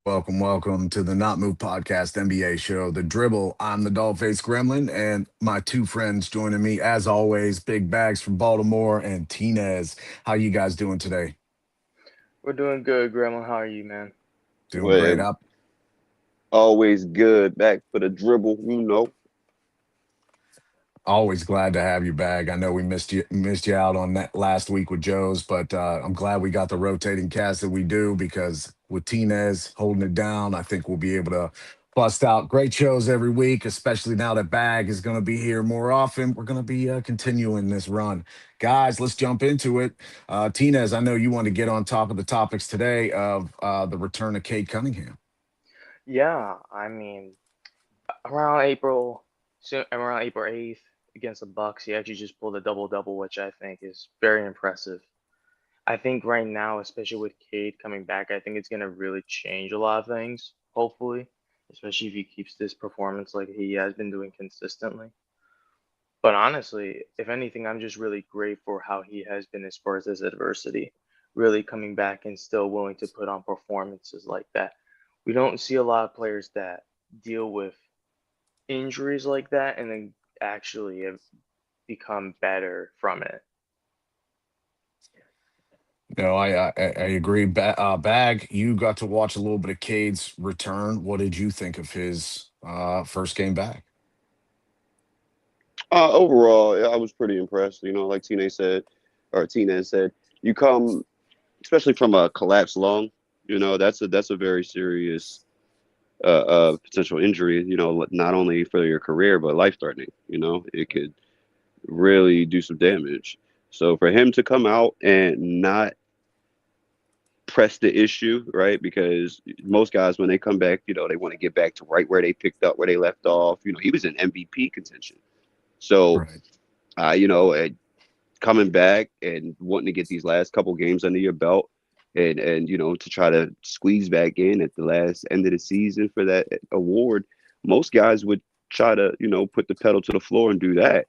Welcome to the Not Move Podcast NBA show, The Dribble. I'm the Dollface Gremlin, and my two friends joining me, as always, Big Bags from Baltimore and Tinez. How you guys doing today? We're doing good, Grandma. How are you, man? Doing great. Well, always good. Back for the dribble. Always glad to have you back. I know we missed you out on that last week with Joe's, but I'm glad we got the rotating cast that we do because with Tinez holding it down, I think we'll be able to bust out great shows every week, especially now that Bag is going to be here more often. We're going to be continuing this run. Guys, let's jump into it. Tinez, I know you want to get on top of the topics today of the return of Kate Cunningham. Yeah, I mean, around April, around April 8th against the Bucks, he actually just pulled a double double, which I think is very impressive. I think right now, especially with Cade coming back, I think it's gonna really change a lot of things. Hopefully, especially if he keeps this performance like he has been doing consistently. But honestly, if anything, I'm just really grateful for how he has been as far as this adversity, really coming back and still willing to put on performances like that. We don't see a lot of players that deal with injuries like that and then actually have become better from it. No, I agree. Bag, you got to watch a little bit of Cade's return. What did you think of his first game back? Overall, I was pretty impressed. Like Tina said, you come, especially from a collapsed lung. That's a very serious potential injury. Not only for your career but life threatening. It could really do some damage. So for him to come out and not press the issue, right? Because most guys, when they come back, they want to get back to right where they picked up, where they left off. He was in MVP contention. So, Right. coming back and wanting to get these last couple games under your belt and to try to squeeze back in at the last end of the season for that award, most guys would try to, put the pedal to the floor and do that.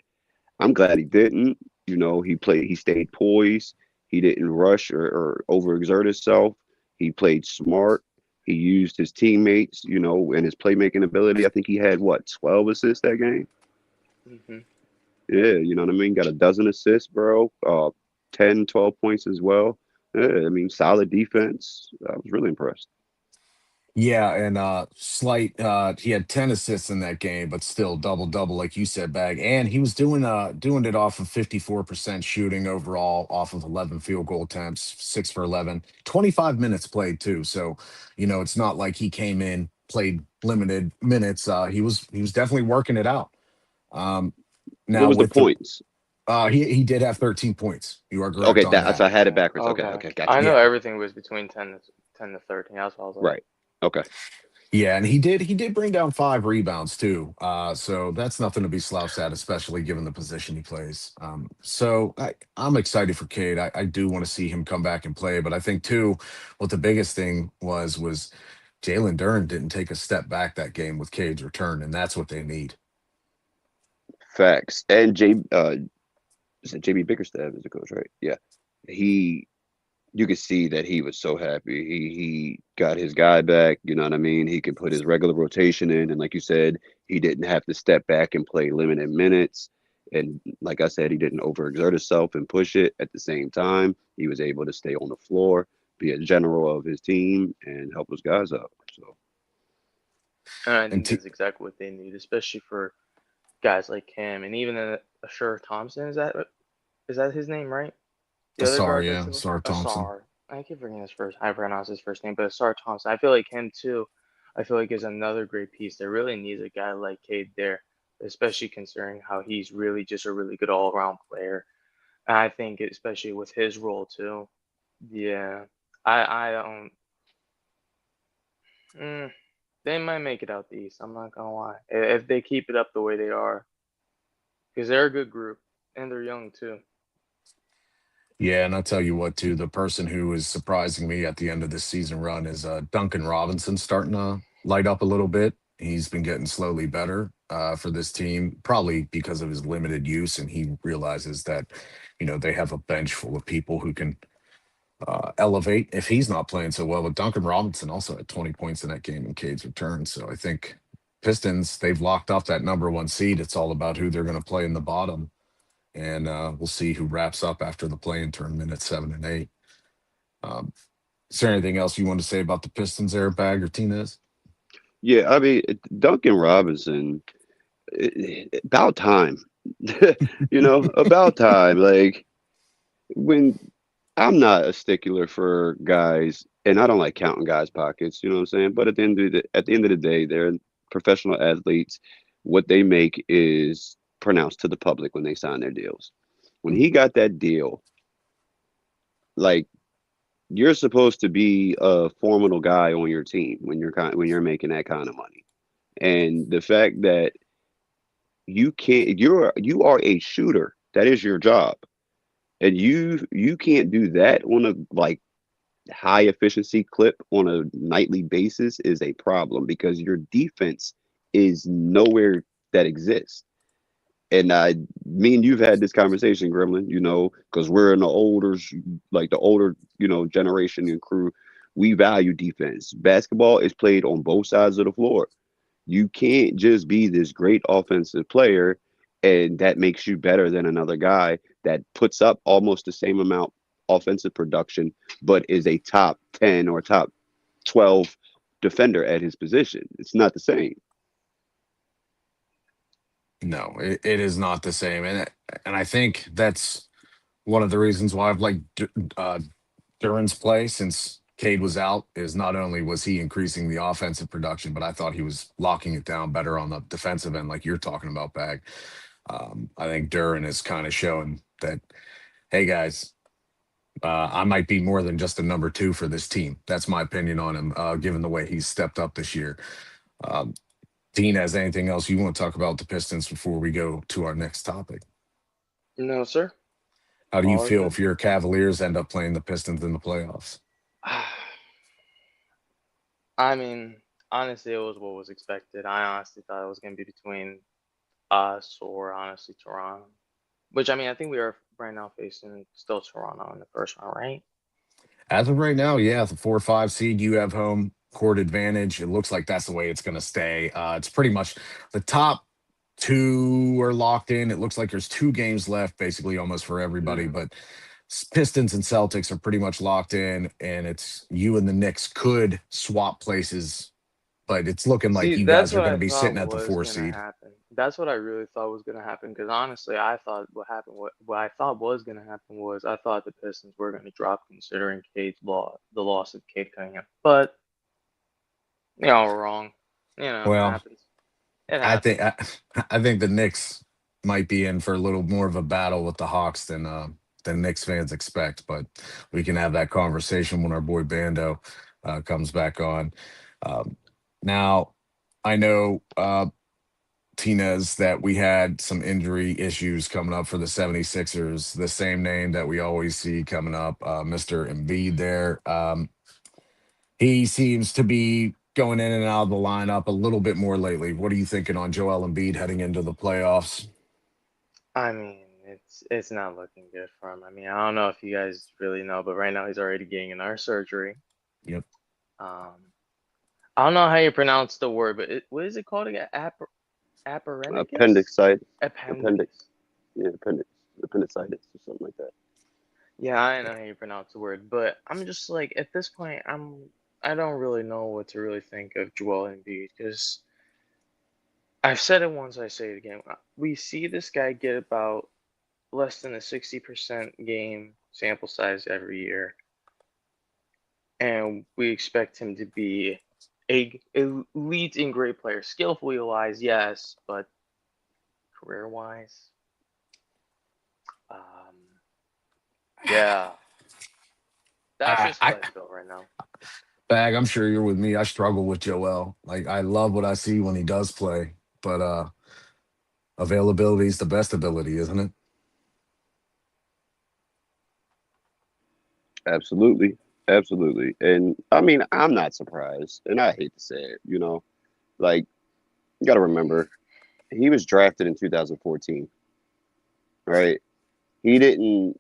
I'm glad he didn't. He stayed poised. He didn't rush or overexert himself. He played smart. He used his teammates, and his playmaking ability. I think he had what, 12 assists that game? Hmm. Yeah, you know what I mean? Got a dozen assists, bro. 10, 12 points as well. Yeah, I mean, solid defense. I was really impressed. Yeah, and slight he had 10 assists in that game, but still double double like you said, Bag. And he was doing it off of 54% shooting overall, off of 11 field goal attempts, 6 for 11, 25 minutes played too. So, it's not like he came in, played limited minutes. He was definitely working it out. Um What now was the with the points? he did have 13 points. You are correct Okay, on that's that. I had it Yeah. backwards. Okay, Okay. okay, gotcha. I know Yeah. everything was between 10 to 13. That's what I was like. Right. Okay. Yeah, and he did bring down 5 rebounds too. So that's nothing to be slouched at, especially given the position he plays. I'm excited for Cade. I do want to see him come back and play, but I think too, what the biggest thing was Jalen Duren didn't take a step back that game with Cade's return, and that's what they need. Facts. And is it JB Bickerstaff is the coach, right? Yeah. He you could see that he was so happy. He got his guy back, you know what I mean? He could put his regular rotation in, and like you said, he didn't have to step back and play limited minutes. And like I said, he didn't overexert himself and push it. At the same time, he was able to stay on the floor, be a general of his team, and help those guys out. So And I And think that's exactly what they need, especially for guys like him and even Asher Thompson. Is that his name, right? The other guard sorry, that's yeah, sorry, Thompson. Asar. I keep forgetting his first. I pronounce his first name, but Asar Thompson. I feel like him too. I feel like is another great piece that really needs a guy like Cade there, especially considering how he's really just a really good all around player. And I think especially with his role too. Yeah, I don't. Mm, they might make it out the East. I'm not gonna lie. If they keep it up the way they are, because they're a good group and they're young too. Yeah, and I'll tell you what, too, the person who is surprising me at the end of this season run is Duncan Robinson starting to light up a little bit. He's been getting slowly better for this team, probably because of his limited use, and he realizes that, they have a bench full of people who can elevate if he's not playing so well. But Duncan Robinson also had 20 points in that game in Cade's return. So I think Pistons, they've locked up that number one seed. It's all about who they're going to play in the bottom. And we'll see who wraps up after the play-in tournament at 7 and 8. Um, is there anything else you want to say about the Pistons there, Bag or Tinez? Yeah, I mean, Duncan Robinson, about time. About time. Like, when I'm not a stickler for guys, and I don't like counting guys' pockets, you know what I'm saying? But at the end of the day, they're professional athletes. What they make is pronounced to the public when they sign their deals. When he got that deal, like, you're supposed to be a formidable guy on your team when you're making that kind of money. And the fact that you are a shooter, that is your job, and you can't do that on a like high efficiency clip on a nightly basis is a problem because your defense is nowhere that exists. And me and you've had this conversation, Gremlin, because we're in the older, generation and crew. We value defense. Basketball is played on both sides of the floor. You can't just be this great offensive player and that makes you better than another guy that puts up almost the same amount offensive production, but is a top 10 or top 12 defender at his position. It's not the same. No, it is not the same. And I think that's one of the reasons why I've liked Duran's play since Cade was out is not only was he increasing the offensive production, but I thought he was locking it down better on the defensive end, like you're talking about, Bag. I think Duran is kind of showing that, hey guys, I might be more than just a number two for this team. That's my opinion on him, given the way he's stepped up this year. Um, Dean, has anything else you want to talk about the Pistons before we go to our next topic? No, sir. How do you All are feel good. if your Cavaliers end up playing the Pistons in the playoffs? I mean, honestly, it was what was expected. I honestly thought it was going to be between us or honestly Toronto. Which I mean, I think we are right now facing still Toronto in the first round, right? As of right now, yeah, the 4 or 5 seed, you have home court advantage. It looks like that's the way it's going to stay. It's pretty much the top two are locked in. It looks like there's 2 games left, basically almost for everybody. Mm. But Pistons and Celtics are pretty much locked in, and it's you and the Knicks could swap places, but it's looking like See, you that's guys are what going to I be thought sitting at the was four gonna seed. happen. That's what I really thought was gonna happen. Because honestly, I thought what I thought was gonna happen was I thought the Pistons were gonna drop considering the loss of Cade Cunningham. But wrong. It Well, happens. It I think happens. I, I think the Knicks might be in for a little more of a battle with the Hawks than Knicks fans expect. But we can have that conversation when our boy Bando comes back on. Um, now, I know Tinez that we had some injury issues coming up for the 76ers. The same name that we always see coming up, Mr. Embiid. There, he seems to be going in and out of the lineup a little bit more lately. What are you thinking on Joel Embiid heading into the playoffs? I mean, it's not looking good for him. I mean, I don't know if you guys really know, but right now he's already getting another surgery. Yep. Um, I don't know how you pronounce the word, but what is it called again? Apparaticus? Appendix, Appendix. yeah, appendicitis or something like that. Yeah, I know how you pronounce the word, but I'm just like at this point, I don't really know what to really think of Joel Embiid because I've said it once, I say it again. We see this guy get about less than a 60% game sample size every year, and we expect him to be a elite and great player. Skillfully wise, yes, but career wise, um, yeah, that's I, just how I I feel right now. Bag, I'm sure you're with me. I struggle with Joel. Like I love what I see when he does play, but availability is the best ability, isn't it? Absolutely. Absolutely. And I mean, I'm not surprised. And I hate to say it, like, you got to remember, he was drafted in 2014, right? He didn't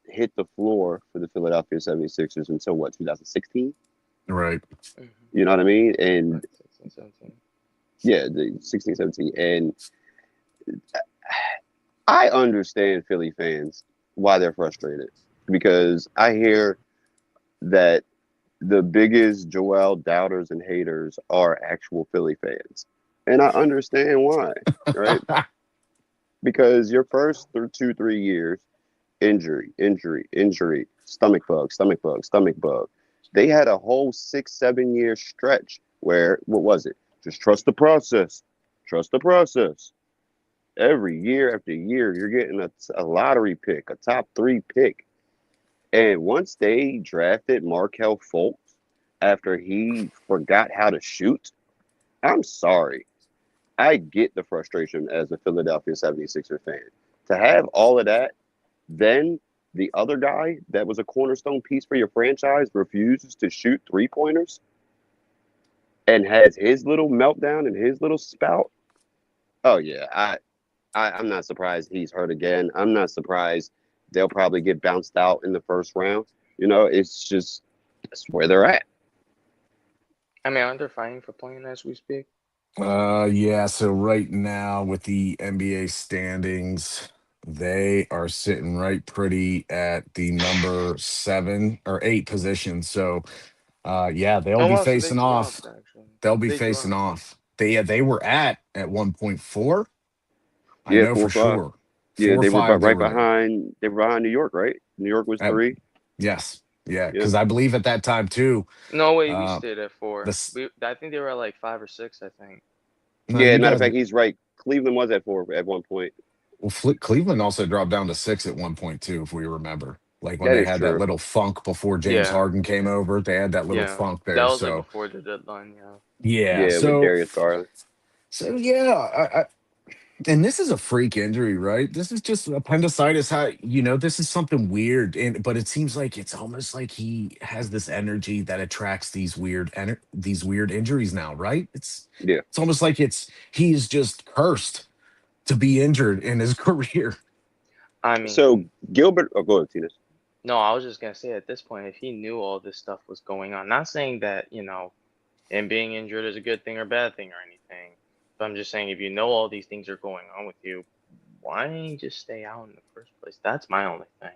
hit the floor for the Philadelphia 76ers until what, 2016? Right. Hmm. You know what I mean? And Right, 16, 17. yeah, the 16, 17. And I understand Philly fans why they're frustrated because I hear that the biggest Joel doubters and haters are actual Philly fans. And I understand why, right? Because your first 2, 3 years, injury, injury, injury, stomach bug, stomach bug, stomach bug. They had a whole 6, 7 year stretch where, what was it? Just trust the process. Trust the process. Every year after year, you're getting a lottery pick, a top 3 pick. And once they drafted Markel Fultz after he forgot how to shoot, I'm sorry. I get the frustration as a Philadelphia 76er fan. To have all of that, then the other guy that was a cornerstone piece for your franchise refuses to shoot 3 pointers and has his little meltdown and his little spout. Oh yeah, I'm not surprised he's hurt again. I'm not surprised they'll probably get bounced out in the first round. It's just that's where they're at. I mean, aren't they fighting for playing as we speak? Yeah, so right now with the NBA standings, they are sitting right pretty at the number 7 or 8 position. So yeah, they'll Oh be wow, so they facing off. dropped actually. They'll be They facing dropped. off. They were at 1.4. I Yeah, know for 4-5. sure. Yeah, Four or they were five they right were there. behind. They were behind New York, right? New York was At, 3. yes. Yeah, Yeah, because I believe at that time too, No way, we uh stayed at four. this I think they were at like 5 or 6. I think. no, yeah. you Matter of guys fact, he's right. Cleveland was at 4 at one point. well, Cleveland also dropped down to 6 at 1 point, if we remember. Like when That they is had that true. little funk before James Yeah, Harden came over, they had that little yeah. funk That there. was like So before the deadline. Yeah. yeah, Yeah, with Darius Garland. yeah, and this is a freak injury, right? This is just appendicitis. How this is something weird, and but it seems like it's almost like he has this energy that attracts these weird injuries now, right? Yeah. It's almost like he's just cursed to be injured in his career. I So mean, Gilbert, oh, go ahead, Tina. no, I was just gonna say at this point, if he knew all this stuff was going on, not saying that him being injured is a good thing or bad thing or anything, but I'm just saying if you know all these things are going on with you, why didn't you just stay out in the first place? That's my only thing.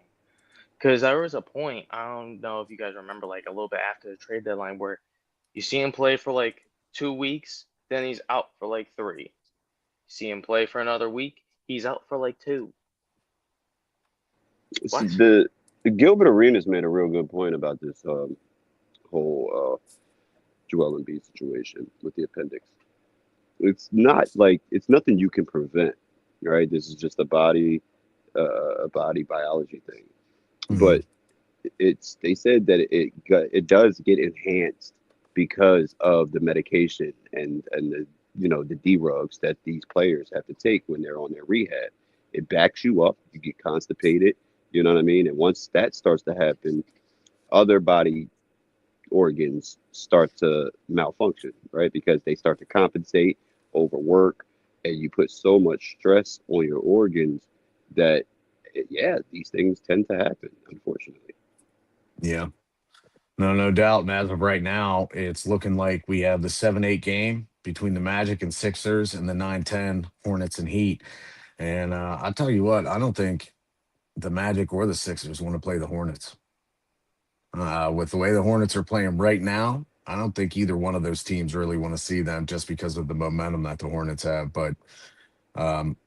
Because there was a point, I don't know if you guys remember, like a little bit after the trade deadline, where you see him play for like 2 weeks, then he's out for like three. You see him play for another week, he's out for like two. What? The Gilbert Arenas made a real good point about this whole Joel Embiid situation with the appendix. It's not like it's nothing you can prevent, right? This is just a body biology thing. Mhm. But they said that it does get enhanced because of the medication and the drugs that these players have to take when they're on their rehab. It backs you up. You get constipated. You know what I mean? And once that starts to happen, other body organs start to malfunction, right? Because they start to compensate, overwork, and you put so much stress on your organs that, yeah, these things tend to happen, unfortunately. Yeah. No doubt. And as of right now, it's looking like we have the 7-8 game between the Magic and Sixers and the 9-10 Hornets and Heat. And I'll tell you what, I don't think the Magic or the Sixers want to play the Hornets. With the way the Hornets are playing right now, I don't think either one of those teams really want to see them just because of the momentum that the Hornets have. But um,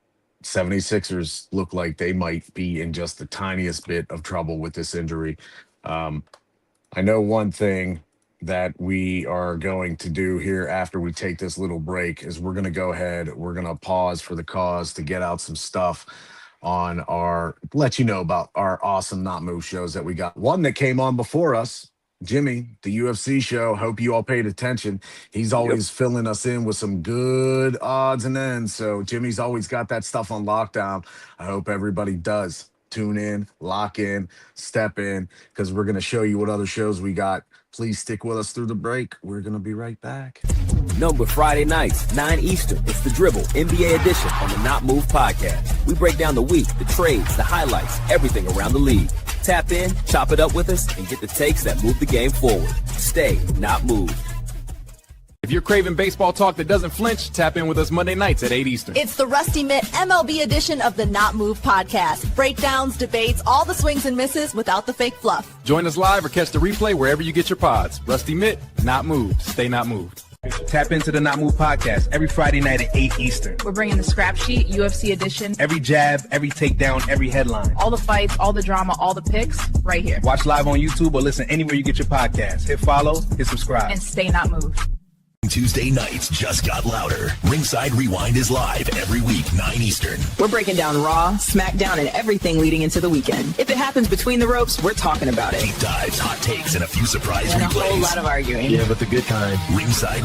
76ers look like they might be in just the tiniest bit of trouble with this injury. Um, I know one thing that we are going to do here after we take this little break is we're going to go ahead, we're going to pause for the cause to get out some stuff on let you know about our awesome Not Move shows that we got. One that came on before us, Jimmy, the UFC show. Hope you all paid attention. He's Yep. always filling us in with some good odds and ends. So Jimmy's always got that stuff on lockdown. I hope everybody does tune in, lock in, step in, because we're going to show you what other shows we got. Please stick with us through the break. We're going to be right back. No, but Friday nights, 9 Eastern, it's the Dribble, NBA edition on the Not Move podcast. We break down the week, the trades, the highlights, everything around the league. Tap in, chop it up with us, and get the takes that move the game forward. Stay not moved. If you're craving baseball talk that doesn't flinch, tap in with us Monday nights at 8 Eastern. It's the Rusty Mitt MLB edition of the Not Move podcast. Breakdowns, debates, all the swings and misses without the fake fluff. Join us live or catch the replay wherever you get your pods. Rusty Mitt, not moved. Stay not moved. Tap into the Not Move podcast every Friday night at 8 Eastern. We're bringing the scrap sheet, UFC edition. Every jab, every takedown, every headline. All the fights, all the drama, all the picks, right here. Watch live on YouTube or listen anywhere you get your podcast. Hit follow, hit subscribe. And stay not moved. Tuesday nights just got louder. Ringside Rewind is live every week, 9 Eastern. We're breaking down Raw, SmackDown, and everything leading into the weekend. If it happens between the ropes, we're talking about it. Deep dives, hot takes, and a few surprise and replays. A whole lot of arguing. Yeah, but the good kind. Ringside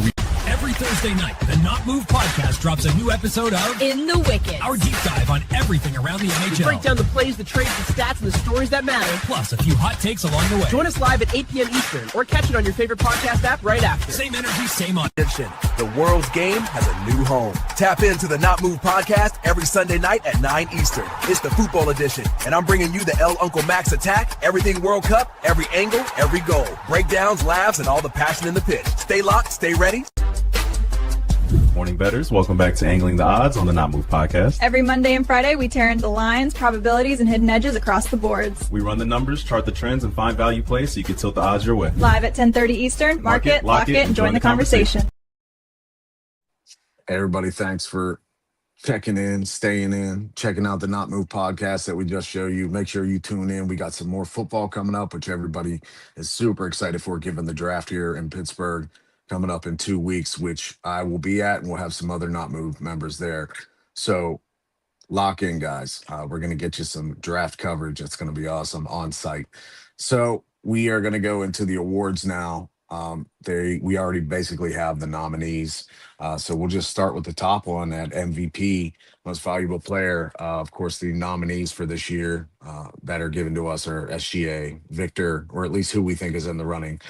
Every Thursday night, the Not Move podcast drops a new episode of In the Wicked, our deep dive on everything around the NHL. We break down the plays, the trades, the stats, and the stories that matter. Plus a few hot takes along the way. Join us live at 8 p.m. Eastern or catch it on your favorite podcast app right after. Same energy, same on. The world's game has a new home. Tap into the Not Move podcast every Sunday night at 9 Eastern. It's the football edition, and I'm bringing you the El Uncle Max attack, everything World Cup, every angle, every goal. Breakdowns, laughs, and all the passion in the pitch. Stay locked, stay ready. Morning bettors, welcome back to Angling the Odds on the Not Move podcast. Every Monday and Friday, we tear into lines, probabilities, and hidden edges across the boards. We run the numbers, chart the trends, and find value plays so you can tilt the odds your way. Live at 10:30 Eastern. Mark it, lock it, and join the conversation. Everybody, thanks for checking in, staying in, checking out the Not Move podcast that we just showed you. Make sure you tune in. We got some more football coming up, which everybody is super excited for, given the draft here in Pittsburgh coming up in 2 weeks, which I will be at, and we'll have some other Not Move members there. So lock in, guys. We're going to get you some draft coverage. It's going to be awesome on site. So we are going to go into the awards now. We already basically have the nominees. So we'll just start with the top one at MVP, most valuable player. Of course, the nominees for this year that are given to us are SGA, Victor, or at least who we think is in the running,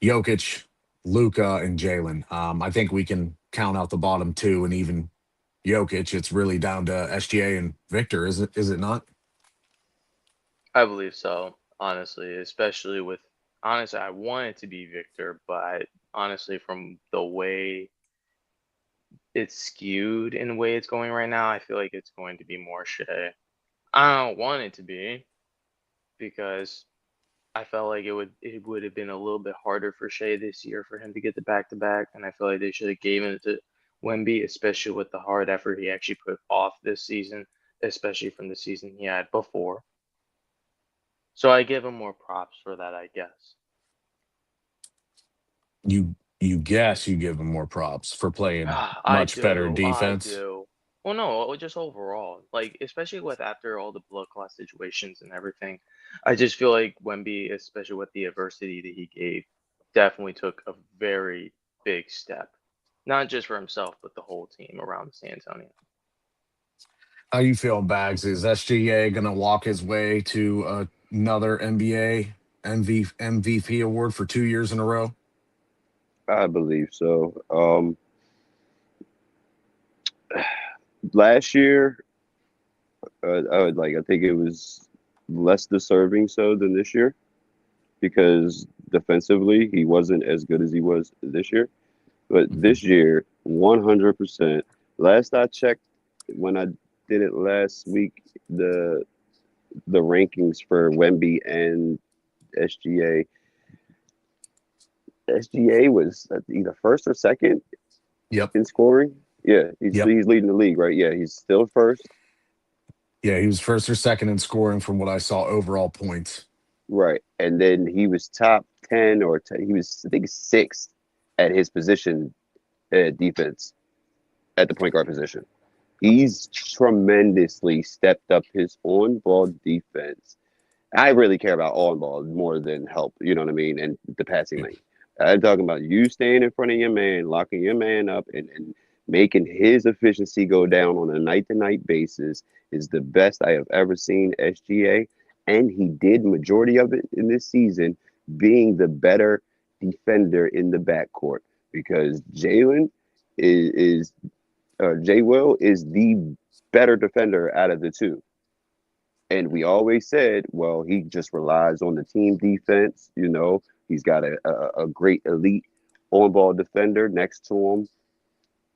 Jokic, Luka, and Jalen. I think we can count out the bottom two, and even Jokic. It's really down to SGA and Victor, is it not? I believe so, honestly, especially with, honestly, I want it to be Victor, but honestly, from the way it's skewed in the way it's going right now, I feel like it's going to be more Shea. I don't want it to be, because I felt like it would have been a little bit harder for Shea this year for him to get the back-to-back, and I feel like they should have given it to Wemby, especially with the hard effort he actually put off this season, especially from the season he had before. So I give him more props for that, I guess. You guess you give him more props for playing much better defense? I do. Well, no, just overall. Like, especially with after all the blood clot situations and everything, I just feel like Wemby, especially with the adversity that he gave, definitely took a very big step. Not just for himself, but the whole team around San Antonio. How you feel, Bags? Is SGA going to walk his way to another NBA MVP award for 2 years in a row? I believe so. Last year, I think it was less deserving so than this year, because defensively he wasn't as good as he was this year. But this year, 100%. Last I checked, when I did it last week, the rankings for Wemby and SGA. SGA was either first or second. Yep. In scoring. Yeah, he's leading the league, right? Yeah, he's still first. Yeah, he was first or second in scoring from what I saw overall points. Right, and then he was top 10 or 10. He was, I think, sixth at his position, defense, at the point guard position. He's tremendously stepped up his on-ball defense. I really care about on-ball more than help, you know what I mean, and the passing lane. I'm talking about you staying in front of your man, locking your man up, and making his efficiency go down on a night-to-night basis is the best I have ever seen SGA, and he did majority of it in this season, being the better defender in the backcourt. because Jalen is J. Will is the better defender out of the two. And we always said, well, he just relies on the team defense. He's got a great elite on ball defender next to him.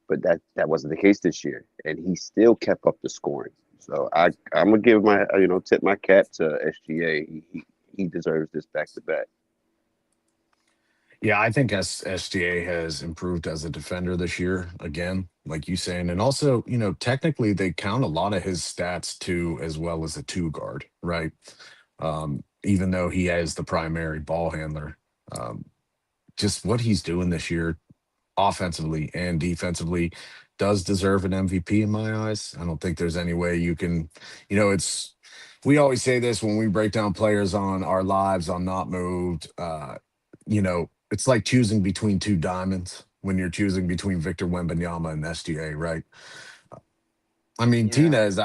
But that wasn't the case this year. And he still kept up the scoring. So I'm gonna give my tip my cap to SGA. He deserves this back to back. Yeah, I think SGA has improved as a defender this year again, like you saying, and also, technically they count a lot of his stats too, as well as a two guard, right? Even though he is the primary ball handler, um, just what he's doing this year, offensively and defensively, does deserve an MVP in my eyes. I don't think there's any way you can, it's. We always say this when we break down players on our lives on Not Moved. It's like choosing between two diamonds when you're choosing between Victor Wembanyama and SGA, right? I mean, Yeah. Tinez,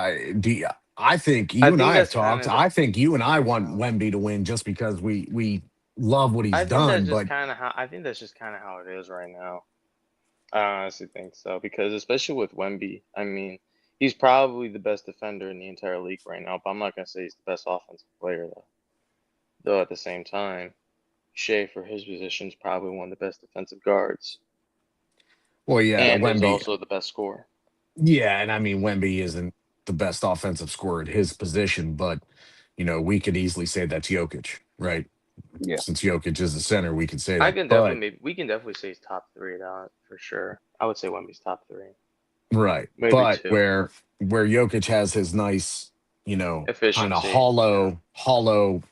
I think I you and think I have that's kind talked. of I think you and I want Wemby to win just because we love what he's I think that's done. just But kind of how I think that's just kind of how it is right now. I honestly think so because especially with Wemby, I mean, he's probably the best defender in the entire league right now. But I'm not gonna say he's the best offensive player though. Though at the same time, Shea for his position is probably one of the best defensive guards, well, yeah, and is Wemby. also the best scorer. Yeah, and I mean Wemby isn't the best offensive scorer at his position, but we could easily say that's Jokic, right? Yeah. Since Jokic is the center, we could say I that. can But definitely we can definitely say he's top three though for sure. I would say Wemby's top three, right, maybe but two. where Jokic has his nice, kind of Efficiency, yeah. hollow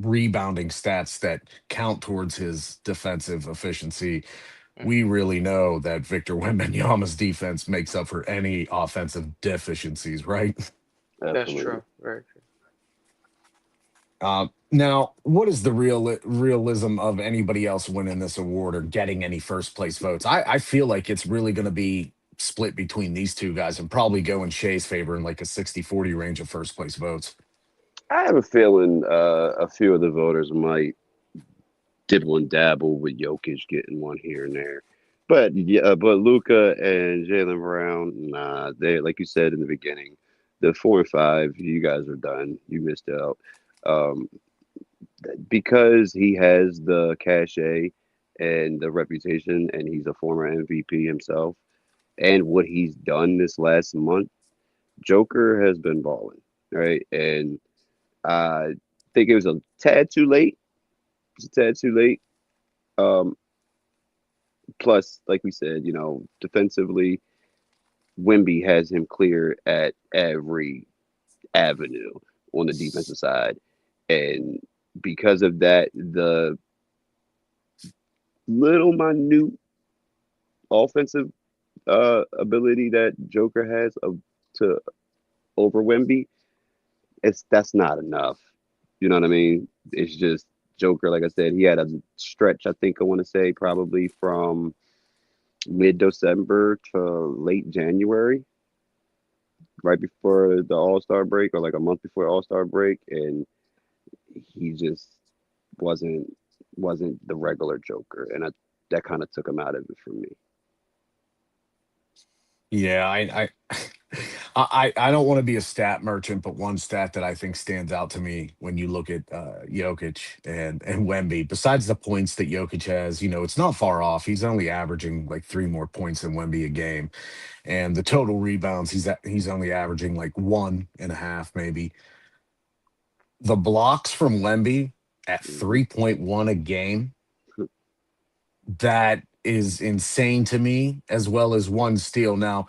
rebounding stats that count towards his defensive efficiency, we really know that Victor Wembanyama's defense makes up for any offensive deficiencies, right? That's Absolutely. true. Very true. Now, what is the realism of anybody else winning this award or getting any first place votes? I feel like it's really going to be split between these two guys and probably go in Shea's favor in like a 60-40 range of first place votes. I have a feeling a few of the voters might dibble and dabble with Jokic getting one here and there. But yeah, but Luka and Jalen Brown, nah, they like you said in the beginning, the 4 and 5, you guys are done. You missed out. Um, because he has the cachet and the reputation, and he's a former MVP himself, and what he's done this last month, Joker has been balling, right? And I think it was a tad too late. It's a tad too late. Um, Plus, like we said, defensively, Wemby has him clear at every avenue on the defensive side. And because of that, the little minute offensive ability that Joker has to over Wemby, that's not enough. You know what I mean? It's just Joker, like I said, he had a stretch, I think I want to say probably from mid-December to late January, right before the All-Star break or like a month before All-Star break, and he just wasn't the regular Joker, and that kind of took him out of it for me. Yeah, I don't want to be a stat merchant, but one stat that I think stands out to me when you look at Jokic and Wemby, besides the points that Jokic has, it's not far off. He's only averaging like 3 more points than Wemby a game, and the total rebounds he's only averaging like 1.5 maybe. The blocks from Wemby at 3.1 a game, that is insane to me, as well as 1 steal. Now,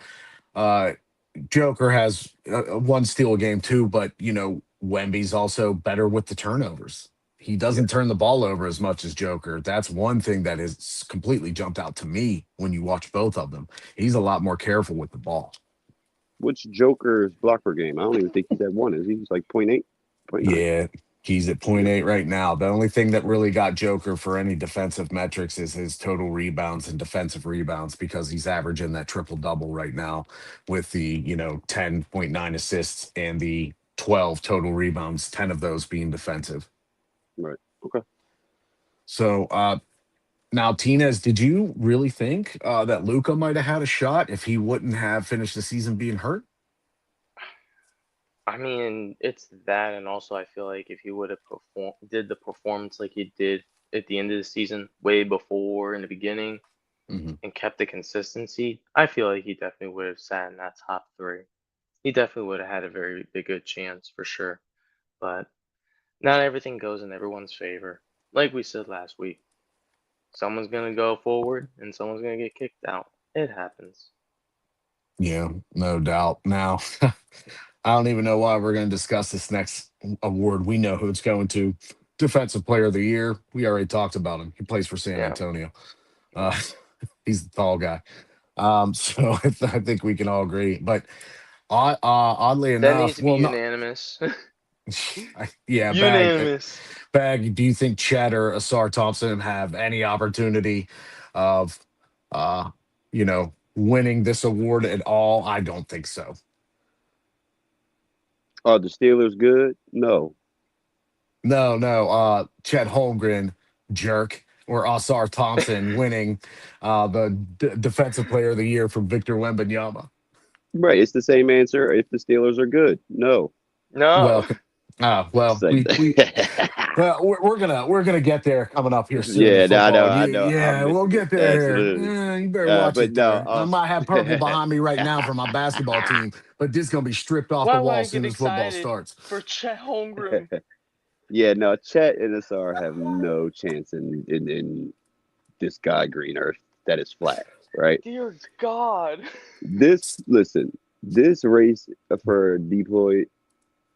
Joker has 1 steal a game too, but Wemby's also better with the turnovers. He doesn't turn the ball over as much as Joker. That's one thing that has completely jumped out to me when you watch both of them. He's a lot more careful with the ball. What's Joker's block per game? I don't even think he's at 1. Is he? He's like 0.8, 0.9? Yeah, he's at 0.8 right now. The only thing that really got Joker for any defensive metrics is his total rebounds and defensive rebounds, because he's averaging that triple double right now with the 10.9 assists and the 12 total rebounds, 10 of those being defensive. Right. Okay. So Now, Tinez, did you really think that Luca might have had a shot if he wouldn't have finished the season being hurt? I mean, it's that, and also I feel like if he would have did the performance like he did at the end of the season, way before in the beginning, Hmm. and kept the consistency, I feel like he definitely would have sat in that top three. He definitely would have had a very big good chance for sure. But not everything goes in everyone's favor. Like we said last week, someone's gonna go forward and someone's gonna get kicked out. It happens. Yeah, no doubt. Now, I don't even know why we're going to discuss this next award. We know who it's going to. Defensive Player of the Year. We already talked about him. He plays for San Yeah. Antonio. Uh, he's the tall guy. So I think we can all agree. But oddly That needs enough, to be well, not unanimous. yeah, Unanimous. Bag. Do you think Chet or Asar Thompson have any opportunity of, uh, winning this award at all? I don't think so. Are the Steelers good? No. No, no. Chet Holmgren, jerk, or Asar Thompson winning the Defensive Player of the Year from Victor Wembanyama. Right. It's the same answer. If the Steelers are good, no. No. Well, Same thing. well, we're gonna get there coming up here soon in Yeah, no, football. I know. I'm Yeah, with we'll you. get there. Absolutely. You better watch But it no, there. I might have purple behind me right now for my basketball team, but this is gonna be stripped off the Why would wall I as soon get as football excited starts. for Chet Holmgren? yeah, no, Chet and Asar have no chance in this guy green earth that is flat, right? Dear God. This race for deploy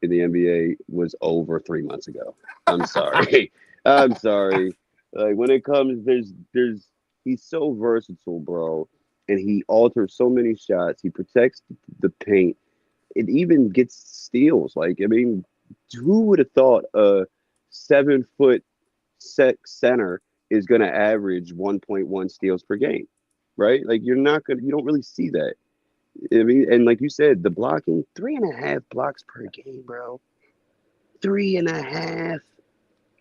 in the NBA was over 3 months ago. I'm sorry. I'm sorry. Like when it comes, there's he's so versatile, bro, and he alters so many shots. He protects the paint. It even gets steals. Like I mean, who would have thought a 7 foot center is going to average 1.1 steals per game, right? Like you don't really see that. I mean, and like you said, the blocking, 3.5 blocks per game, bro. 3.5.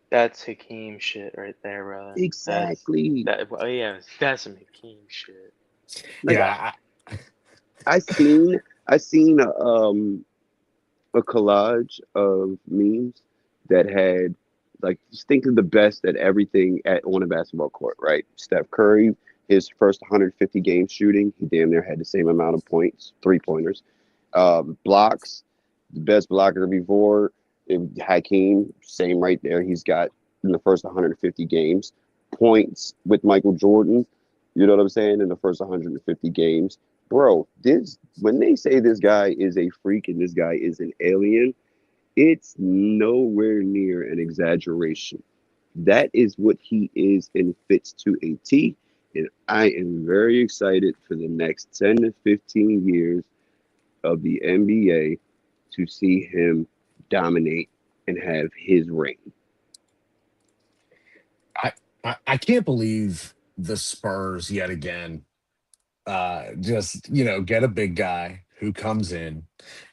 That's Hakeem shit right there, brother. Exactly. That's some Hakeem shit. Like, Yeah, I seen a collage of memes that had like just think of the best at everything on a basketball court, right? Steph Curry, his first 150 games shooting, he damn near had the same amount of points, 3-pointers. Blocks, the best blocker before. Hakeem, same right there. He's got in the first 150 games. Points with Michael Jordan, you know what I'm saying, in the first 150 games. Bro, when they say this guy is a freak and this guy is an alien, it's nowhere near an exaggeration. That is what he is and fits to a T. And I am very excited for the next 10 to 15 years of the NBA to see him dominate and have his reign. I can't believe the Spurs yet again. Just get a big guy who comes in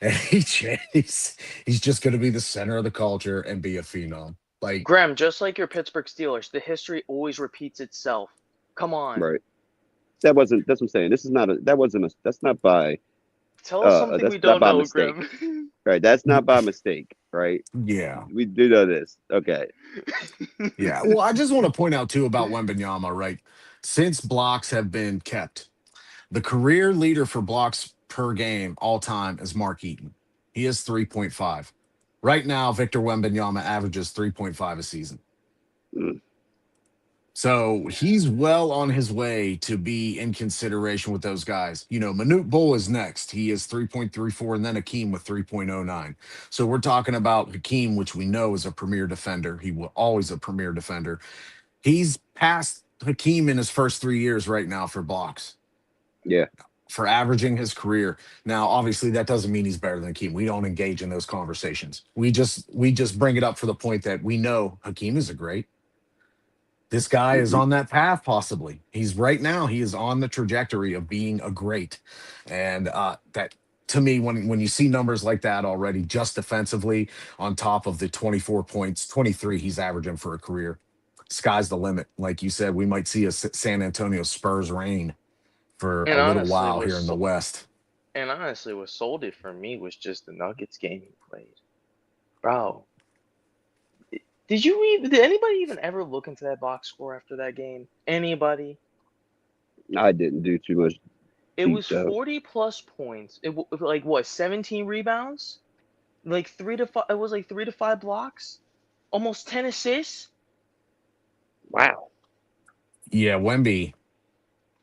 and he's just going to be the center of the culture and be a phenom. Like Graham, just like your Pittsburgh Steelers, the history always repeats itself. Come on. Right. That's what I'm saying. That's not by Tell us something that's we not don't by know, mistake. Graham. Right. That's not by mistake, right? Yeah. We do know this. Okay. Yeah. Well, I just want to point out too about Wembanyama, right? Since blocks have been kept, the career leader for blocks per game all time is Mark Eaton. He has 3.5. Right now, Victor Wembanyama averages 3.5 a season. Mm. So he's well on his way to be in consideration with those guys. Manute Bol is next. He is 3.34, and then Hakeem with 3.09. So we're talking about Hakeem, which we know is a premier defender. He will always a premier defender. He's passed Hakeem in his first 3 years right now for blocks. Yeah. For averaging his career. Now, obviously, that doesn't mean he's better than Hakeem. We don't engage in those conversations. We just bring it up for the point that we know Hakeem is a great. This guy is on that path, possibly. He is on the trajectory of being a great. And that, to me, when you see numbers like that already, just defensively, on top of the 24 points, 23 he's averaging for a career, sky's the limit. Like you said, we might see a San Antonio Spurs reign for And a little honestly, while here in the West. what sold it for me was just the Nuggets game he played, bro. Did anybody even ever look into that box score after that game? Anybody? I didn't do too much It deep was dive. 40 plus points. Like what? 17 rebounds? Like 3 to 5. It was like 3 to 5 blocks. Almost 10 assists. Wow. Yeah, Wemby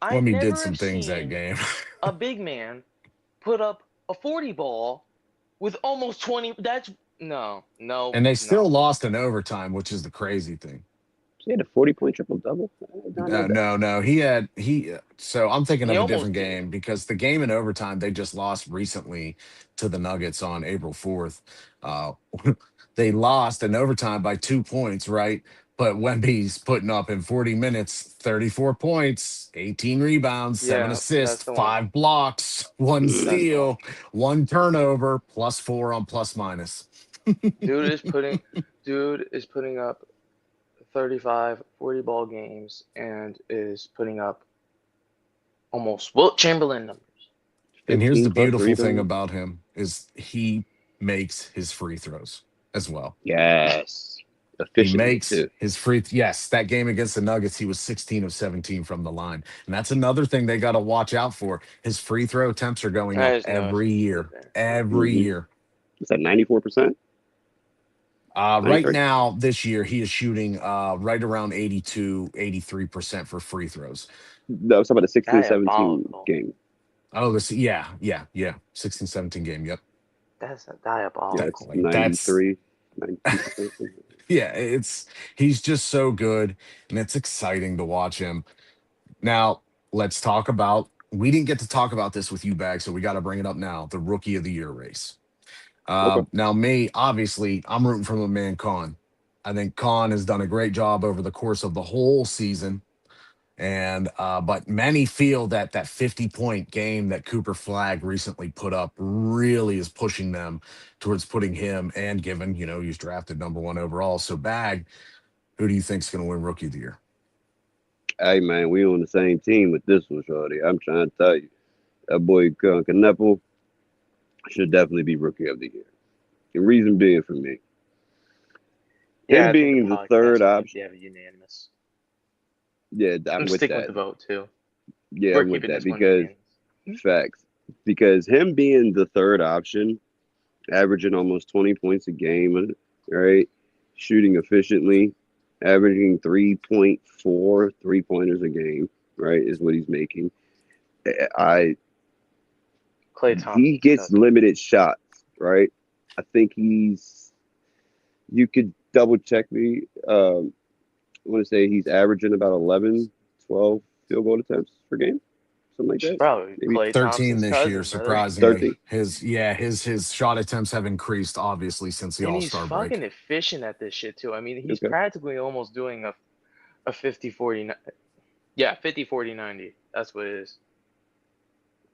I've did never some things that seen game. a big man put up a 40 ball with almost 20. That's no. And they still lost in overtime, which is the crazy thing. He had a 40-point triple-double? No. So I'm thinking He of a almost different did. game because the game in overtime they just lost recently to the Nuggets on April 4th. Uh, they lost in overtime by 2 points, right? But Wemby's putting up in 40 minutes, 34 points, 18 rebounds, 7 Yeah, that's assists, the one. 5 blocks, 1 That's the one. steal, 1 turnover, +4 on plus minus. Dude is putting up 35, 40 ball games and is putting up almost Wilt Chamberlain numbers. And here's the 15 plus beautiful thing rebounds. about him is he makes his free throws as well. Yes. He Efficiently, makes too. his yes, that game against the Nuggets, he was 16 of 17 from the line. And that's another thing they got to watch out for. His free throw attempts are going up There's no every year. Every year. Is that 94%? Right 93? now, this year, he is shooting right around 82, 83% for free throws. That was about a 16-17 Diabolical. game. Oh, 16, 17 game. Yep. That's a diabolical. Yeah, it's Like, 93, 92%. Yeah, he's just so good, and it's exciting to watch him. Now, let's talk about. We didn't get to talk about this with you, Bag, so we got to bring it up now. The Rookie of the Year race. Okay. Now, me, obviously, I'm rooting for my man Khan. I think Khan has done a great job over the course of the whole season. And but many feel that 50-point game that Cooper Flag recently put up really is pushing them towards putting him, and given, he's drafted #1 overall. So Bag, who do you think's going to win Rookie of the Year? Hey, man, we on the same team with this one, shorty. I'm trying to tell you. That boy Kneppel should definitely be Rookie of the Year. The reason being for me, Yeah, him being the third option. Yeah, unanimous. Yeah, I'm with sticking that. with the vote too. Yeah, We're I'm with keeping that this one because unanimous. facts. Because him being the third option, averaging almost 20 points a game, right? Shooting efficiently, averaging 3.4 3-pointers a game, right? Is what he's making. Klay Thompson. He gets limited shots, right? I think you could double check me. I want to say he's averaging about 11, 12 field goal attempts per game, something like that. Probably Maybe Klay 13 Thompson's this cousin, year, brother. surprisingly. 13. His shot attempts have increased obviously since the And he's All-Star break. fucking efficient at this shit too. I mean, he's Okay. practically almost doing a 50-40. Yeah, 50-40-90. That's what it is.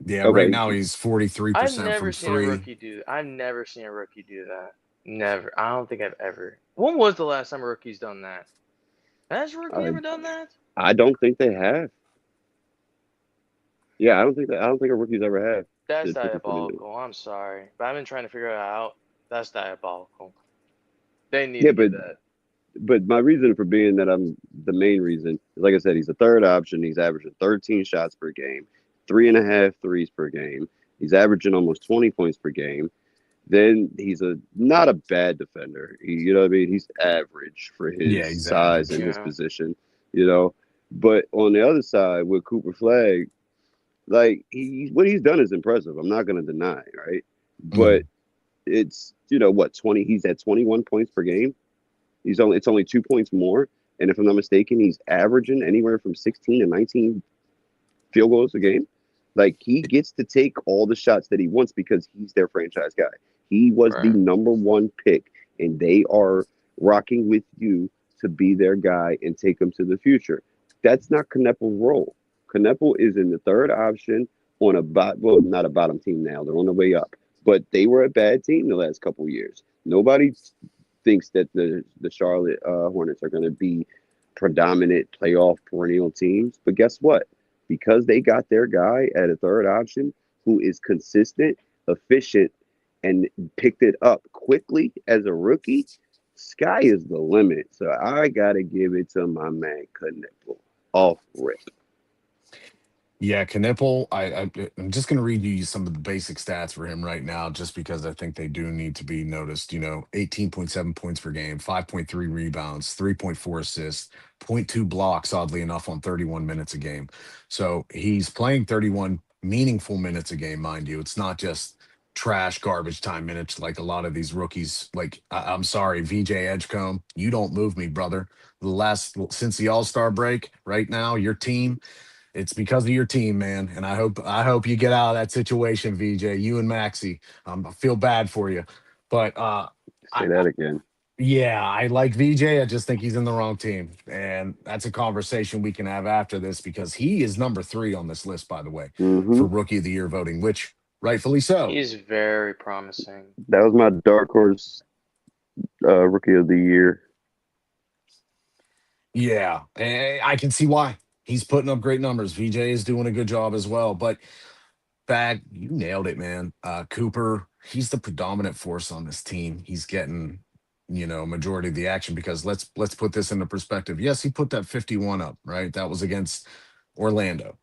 Yeah, Okay. right now he's 43% I've never from seen a 3. rookie do. I've never seen a rookie do that. Never. I don't think I've ever. When was the last time a rookie's done that? Has a rookie ever done that? I don't think they have. Yeah, I don't think a rookie's ever have. That's the 50-40. diabolical. I'm sorry, but I've been trying to figure it out. That's diabolical. They need to do that. But my reason for being that the main reason, like I said, he's a third option. He's averaging 13 shots per game, 3.5 threes per game. He's averaging almost 20 points per game. Then he's not a bad defender. You know what I mean? He's average for his size and his position, But on the other side with Cooper Flag, like what he's done is impressive. I'm not going to deny, right? But it's 20. He's at 21 points per game. It's only 2 points more, and if I'm not mistaken, he's averaging anywhere from 16 to 19 field goals a game. Like he gets to take all the shots that he wants because he's their franchise guy. He was the #1 pick, and they are rocking with you to be their guy and take them to the future. That's not Kneppel's role. Kneppel is in the third option on not a bottom team now. They're on the way up, but they were a bad team the last couple of years. Nobody thinks that the Charlotte Hornets are going to be predominant playoff perennial teams. But guess what? Because they got their guy at a third option who is consistent, efficient, and picked it up quickly as a rookie, sky is the limit. So I got to give it to my man Knipple off rip. Yeah, Knipple, I'm just going to read you some of the basic stats for him right now, just because I think they do need to be noticed. 18.7 points per game, 5.3 rebounds, 3.4 assists, zero point 0.2 blocks, oddly enough, on 31 minutes a game. So he's playing 31 meaningful minutes a game, mind you. It's not just trash, garbage time minutes like a lot of these rookies. Like, I'm sorry, VJ Edgecombe, you don't move me, brother. Since the All-Star break, right now, your team, it's because of your team, man. And I hope you get out of that situation, VJ. You and Maxi. I feel bad for you, but Say that again. yeah, I like VJ. I just think he's in the wrong team, and that's a conversation we can have after this because he is number 3 on this list, by the way, for Rookie of the Year voting, which rightfully so. He's very promising. That was my dark horse Rookie of the Year. Yeah, I can see why. He's putting up great numbers. VJ is doing a good job as well. But Bag, you nailed it, man. Cooper, he's the predominant force on this team. He's getting, majority of the action because let's put this into perspective. Yes, he put that 51 up, right? That was against Orlando.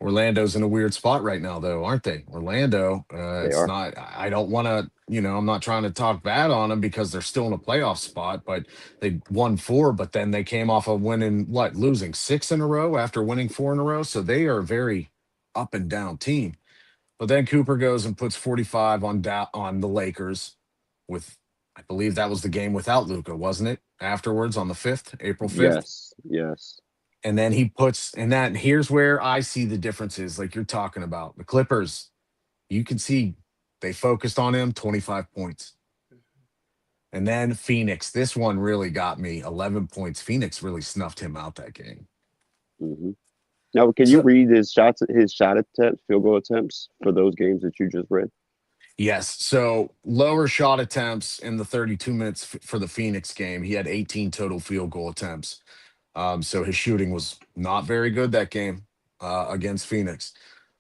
Orlando's in a weird spot right now, though, aren't they? Orlando, it's not. I don't want to. I'm not trying to talk bad on them because they're still in a playoff spot, but they won 4, but then they came off of losing 6 in a row after winning 4 in a row. So they are a very up and down team. But then Cooper goes and puts 45 on the Lakers with, I believe that was the game without Luka, wasn't it? Afterwards on the 5th, April 5th. Yes. And then he puts, and here's where I see the differences, like you're talking about. The Clippers, you can see they focused on him, 25 points. And then Phoenix, this one really got me, 11 points. Phoenix really snuffed him out that game. Now, can you read his shot attempts, field goal attempts for those games that you just read? Yes. So lower shot attempts in the 32 minutes for the Phoenix game. He had 18 total field goal attempts. So his shooting was not very good that game against Phoenix.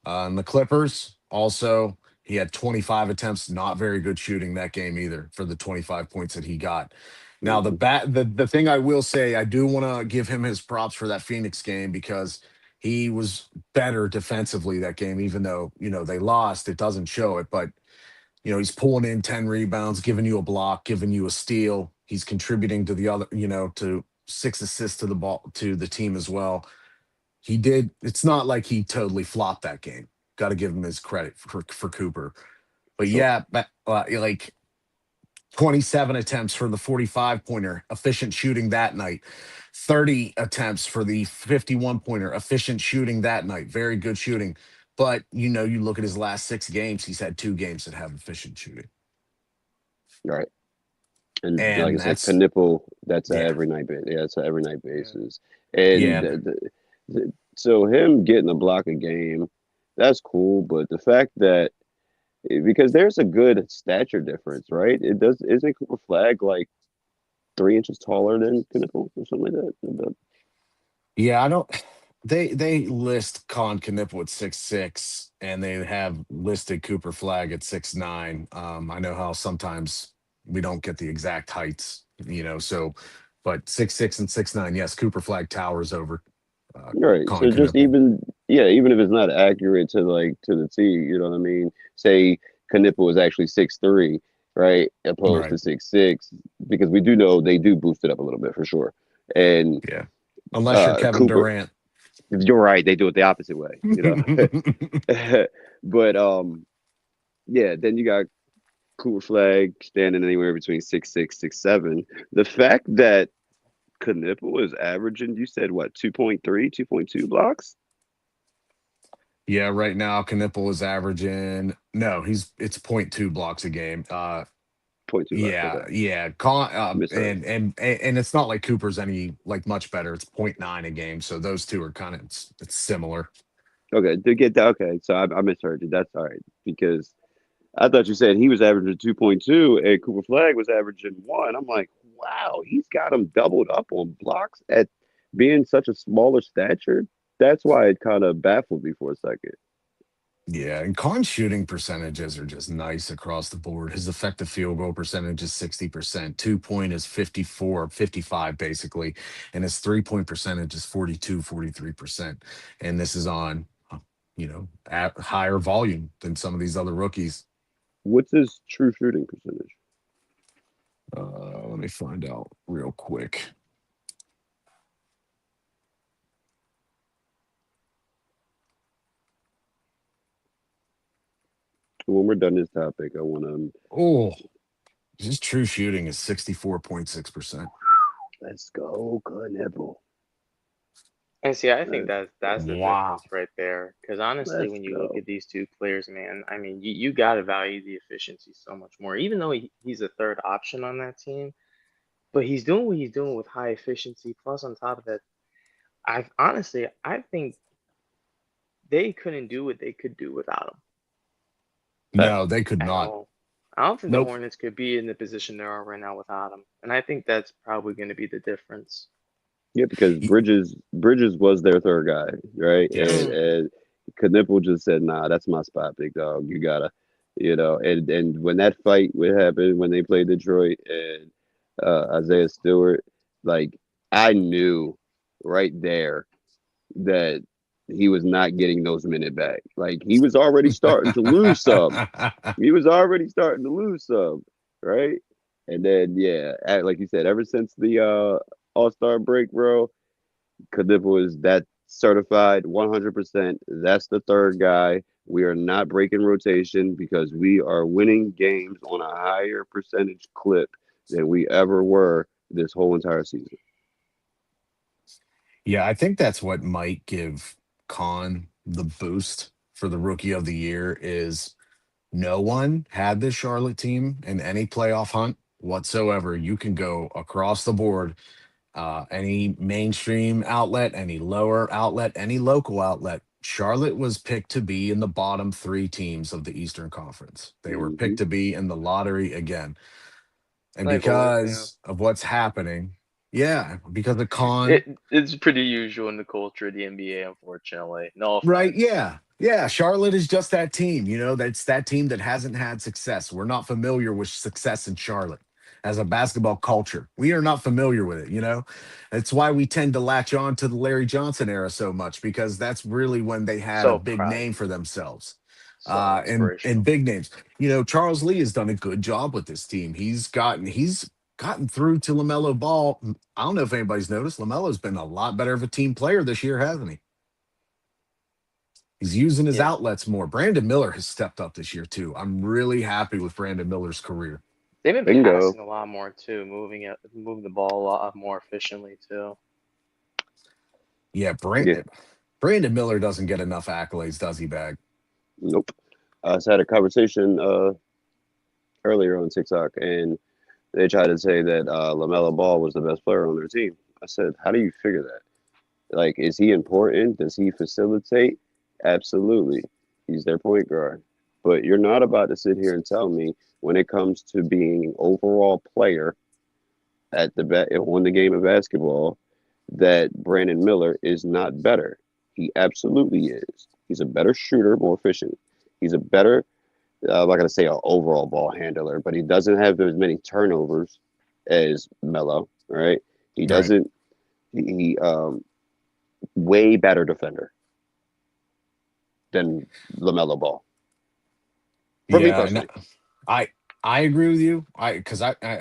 And the Clippers also, he had 25 attempts, not very good shooting that game either for the 25 points that he got. Now the thing I will say, I do want to give him his props for that Phoenix game because he was better defensively that game, even though they lost. It doesn't show it, but he's pulling in 10 rebounds, giving you a block, giving you a steal. He's contributing to the other, to 6 assists to the team as well. He did. It's not like he totally flopped that game. Got to give him his credit for Cooper. But yeah, like 27 attempts for the 45-pointer, efficient shooting that night. 30 attempts for the 51-pointer, efficient shooting that night. Very good shooting. But you look at his last 6 games, he's had 2 games that have efficient shooting. Right. And like I said, Knipple, that's an every night basis. Yeah, it's an every night basis. And so him getting a block a game, that's cool. But the fact that because there's a good stature difference, right? Isn't Cooper Flag like 3 inches taller than Knipple or something like that? Yeah, I don't. They list Con Knipple at 6'6", and they have listed Cooper Flag at 6'9". I know how sometimes we don't get the exact heights, so, but 6'6" and 6'9", yes, Cooper Flag towers over. Right. Con So just Knipple. even if it's not accurate to the T, you know what I mean? Say Knipple is actually 6'3", right, opposed to 6'6", because we do know they do boost it up a little bit for sure. And yeah, unless you're Kevin Cooper, Durant. You're right. They do it the opposite way, But yeah, then you got Cooper Flag standing anywhere between 6'6", 6'7". The fact that Knipple is averaging, you said what, 2.3, 2.2 blocks? Yeah, right now Knipple is averaging. No, it's 0.2 blocks a game. 0.2 blocks. Yeah, Okay. yeah. And it's not like Cooper's any much better. It's 0.9 a game. So those two are kind of it's similar. Okay, to get that. Okay, so I misheard you. That's all right because I thought you said he was averaging 2.2 and Cooper Flag was averaging 1. I'm like, wow, he's got him doubled up on blocks at being such a smaller stature. That's why it kind of baffled me for a second. Yeah, and Khan's shooting percentages are just nice across the board. His effective field goal percentage is 60%. 2 point is 54, 55 basically. And his 3 point percentage is 42, 43%. And this is on, at higher volume than some of these other rookies. What's his true shooting percentage? Let me find out real quick. When we're done this topic, I want to. Oh, his true shooting is 64.6%. Let's go, good nibble. And see, I think that's the Wow. difference right there. Because honestly, Let's when you go. look at these two players, man, I mean, you got to value the efficiency so much more. Even though he's a third option on that team, but he's doing what he's doing with high efficiency. Plus, on top of that, I think they couldn't do what they could do without him No, they could at not. all. I don't think the Nope. Hornets could be in the position they are right now without him. And I think that's probably going to be the difference. Yeah, because Bridges was their third guy, right? Yes. And Knipple just said, "Nah, that's my spot, big dog. You gotta, And when that fight would happen when they played Detroit and Isaiah Stewart, like I knew right there that he was not getting those minutes back. Like he was already starting to lose some. He was already starting to lose some, right? And then like you said, ever since the All-Star break, bro, Kadipple is that certified 100%. That's the third guy. We are not breaking rotation because we are winning games on a higher percentage clip than we ever were this whole entire season. Yeah, I think that's what might give Khan the boost for the rookie of the year is no one had this Charlotte team in any playoff hunt whatsoever. You can go across the board, any mainstream outlet, any lower outlet, any local outlet. Charlotte was picked to be in the bottom three teams of the Eastern Conference. They were picked to be in the lottery again. And Like always, yeah. because of what's happening, because of Khan. It's pretty usual in the culture of the NBA, unfortunately. No offense. Right, yeah. Yeah, Charlotte is just that team, that's that team that hasn't had success. We're not familiar with success in Charlotte as a basketball culture. We are not familiar with it. That's why we tend to latch on to the Larry Johnson era so much because that's really when they had a big name for themselves. And big names. Charles Lee has done a good job with this team. He's gotten through to LaMelo Ball. I don't know if anybody's noticed. LaMelo's been a lot better of a team player this year, hasn't he? He's using his outlets more. Brandon Miller has stepped up this year too. I'm really happy with Brandon Miller's career. They've been passing a lot more too, moving the ball a lot more efficiently too. Yeah, Brandon Miller doesn't get enough accolades, does he, Bag? Nope. I just had a conversation earlier on TikTok, and they tried to say that LaMelo Ball was the best player on their team. I said, how do you figure that? Like, is he important? Does he facilitate? Absolutely. He's their point guard. But you're not about to sit here and tell me when it comes to being an overall player on the game of basketball that Brandon Miller is not better. He absolutely is. He's a better shooter, more efficient. He's a better, I'm not going to say an overall ball handler, but he doesn't have as many turnovers as Melo, right? He doesn't, he way better defender than LaMelo Ball. For me personally. I agree with you. I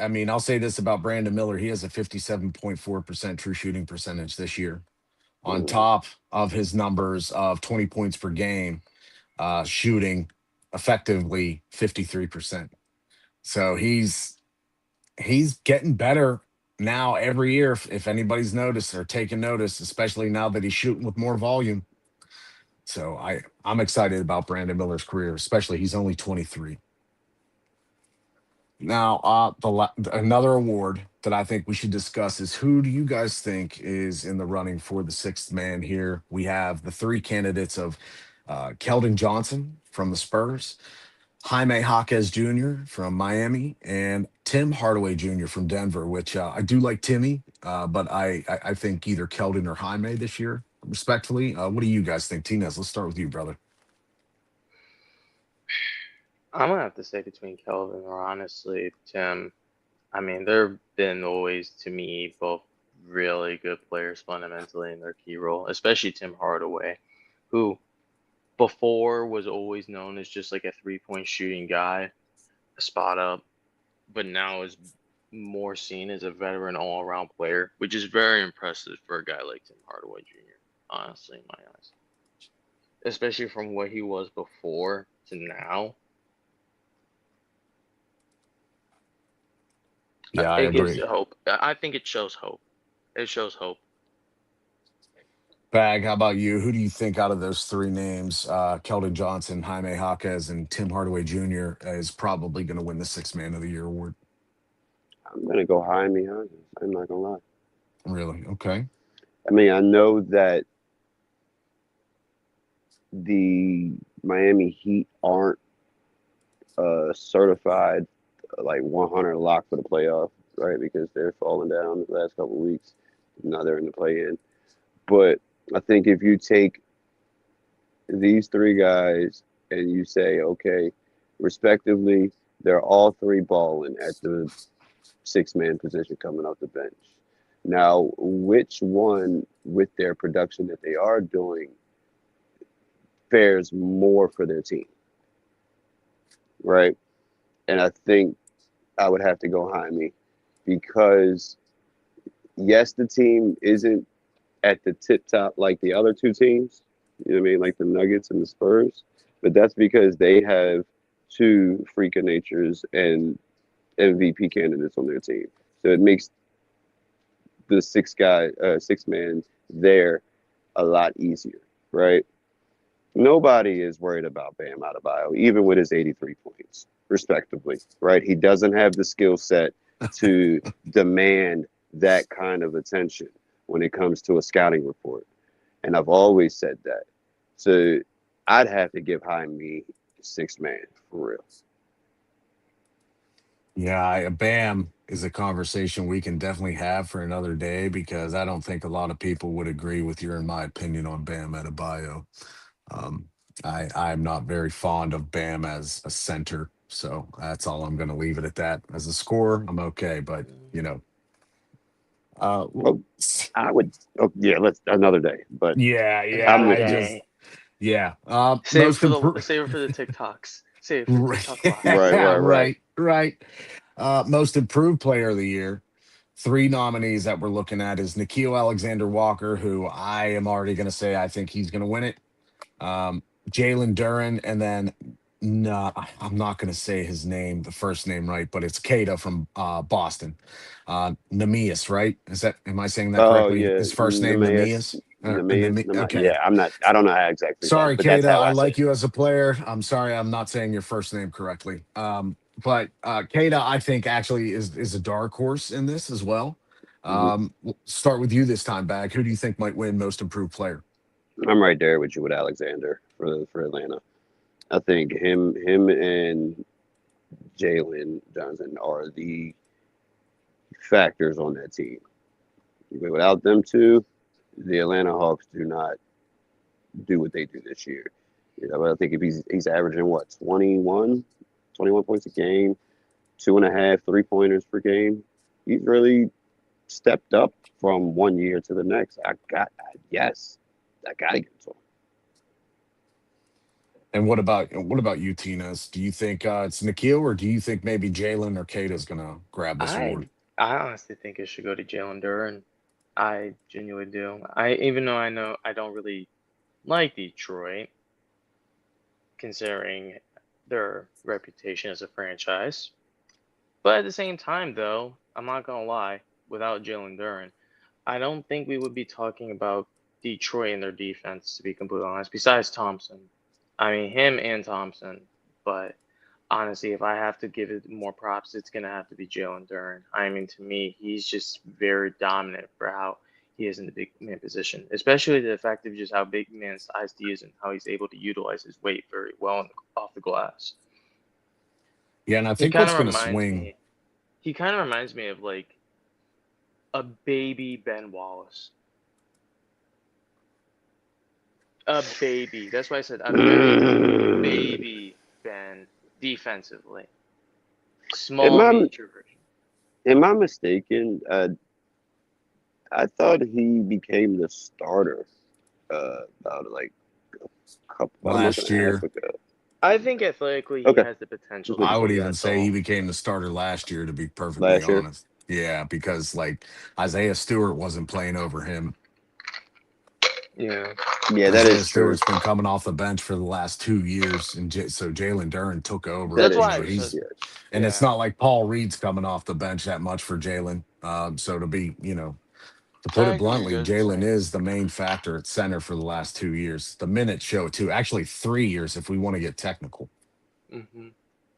mean, I'll say this about Brandon Miller. He has a 57.4% true shooting percentage this year on top of his numbers of 20 points per game, shooting effectively 53%. So he's getting better now every year. If anybody's noticed or taken notice, especially now that he's shooting with more volume. So I'm excited about Brandon Miller's career, especially he's only 23. Now, another award that I think we should discuss is who do you guys think is in the running for the sixth man here? We have the three candidates of Keldon Johnson from the Spurs, Jaime Jaquez Jr. from Miami, and Tim Hardaway Jr. from Denver, which I do like Timmy, but I think either Keldon or Jaime this year, respectfully. What do you guys think? Tinez, let's start with you, brother. I'm gonna have to say between Kelvin or honestly Tim. I mean, they've been always to me both really good players fundamentally in their key role, especially Tim Hardaway, who before was always known as just like a 3-point shooting guy, a spot up, but now is more seen as a veteran all around player, which is very impressive for a guy like Tim Hardaway Jr., honestly, in my eyes. Especially from what he was before to now. Yeah, I It gives agree. hope. I think it shows hope. It shows hope. Bag, how about you? Who do you think out of those three names, Keldon Johnson, Jaime Jaquez, and Tim Hardaway Jr., is probably going to win the Sixth Man of the Year award? I'm gonna go Jaime Hodges. I'm not gonna lie. Really? Okay. I mean, I know that the Miami Heat aren't certified like 100 lock for the playoff, right? Because they're falling down the last couple of weeks. Now they're in the play-in. But I think if you take these three guys and you say, okay, respectively, they're all three balling at the six-man position coming off the bench. Now, which one, with their production that they are doing, fares more for their team, right? And I think I would have to go Jaime because, yes, the team isn't at the tip top like the other two teams, you know what I mean, like the Nuggets and the Spurs, but that's because they have two freak of natures and MVP candidates on their team. So it makes the six man there a lot easier, right? Nobody is worried about Bam Adebayo, even with his 83 points, respectively, right? He doesn't have the skill set to demand that kind of attention when it comes to a scouting report. And I've always said that. So I'd have to give Jaime six man for real. Yeah, Bam is a conversation we can definitely have for another day because I don't think a lot of people would agree with your and my opinion on Bam Adebayo. Um, I'm not very fond of Bam as a center, so that's all I'm going to leave it at that. As a scorer, I'm okay, but I would. Oh, yeah, let's another day. But yeah, I'm with I you. just yeah. Save Most it for the TikToks. Save it for right, TikTok live. right. Most improved player of the year. Three nominees that we're looking at is Nickeil Alexander Walker, who I am already going to say I think he's going to win it. Jalen Duren, and then no, I'm not going to say his name, the first name right, but it's Keita from Boston. Neemias, right? Am I saying that Oh correctly? yeah, His first name Neemias. Yeah, Okay. I don't know how exactly Sorry, but that's Keita. how I I say like it. you as a player. I'm sorry, I'm not saying your first name correctly. But Keita, I think actually is a dark horse in this as well. We'll start with you this time, Bag. Who do you think might win most improved player? I'm right there with you with Alexander for Atlanta. I think him and Jalen Johnson are the factors on that team. Without them two, the Atlanta Hawks do not do what they do this year. I think if he's averaging what 21 points a game, 2.5 3-pointers per game, he's really stepped up from one year to the next. I gotta give it to him. And what about you, Tinez? Do you think it's Nickeil, or do you think maybe Jalen or Keita is gonna grab this award? I honestly think it should go to Jalen Duren. I genuinely do. Even though I know I don't really like Detroit, considering their reputation as a franchise. But at the same time, though, I'm not gonna lie. Without Jalen Duren, I don't think we would be talking about Detroit and their defense, to be completely honest. Besides Thompson, I mean him and Thompson. But honestly, if I have to give it more props, it's gonna have to be Jalen Duren. I mean, to me, he's just very dominant for how he is in the big man position, especially the fact of just how big man sized he is and how he's able to utilize his weight very well off the glass. Yeah, and I He think kind what's of going to reminds swing. me. He kind of reminds me of like a baby Ben Wallace. A baby. That's why I said a very baby Ben defensively. Am Small I nature version. am I mistaken? I thought he became the starter about like about a month and Last a half year. ago. I think athletically he Okay, has the potential just to making I would sure. be even that say he tall. became the starter last year, to be perfectly Last year, honest. Yeah, because like Isaiah Stewart wasn't playing over him. Yeah. yeah, that Isaiah is true. Stewart's been coming off the bench for the last 2 years, and so Jalen Duren took over. That That's is You why know, I true. said he's Yeah, and it's yeah. not like Paul Reed's coming off the bench that much for Jalen. So to be, to put I it agree. bluntly, They're the Jalen same. is the main factor at center for the last 2 years. The minutes show too. Actually, 3 years if we want to get technical. Hmm.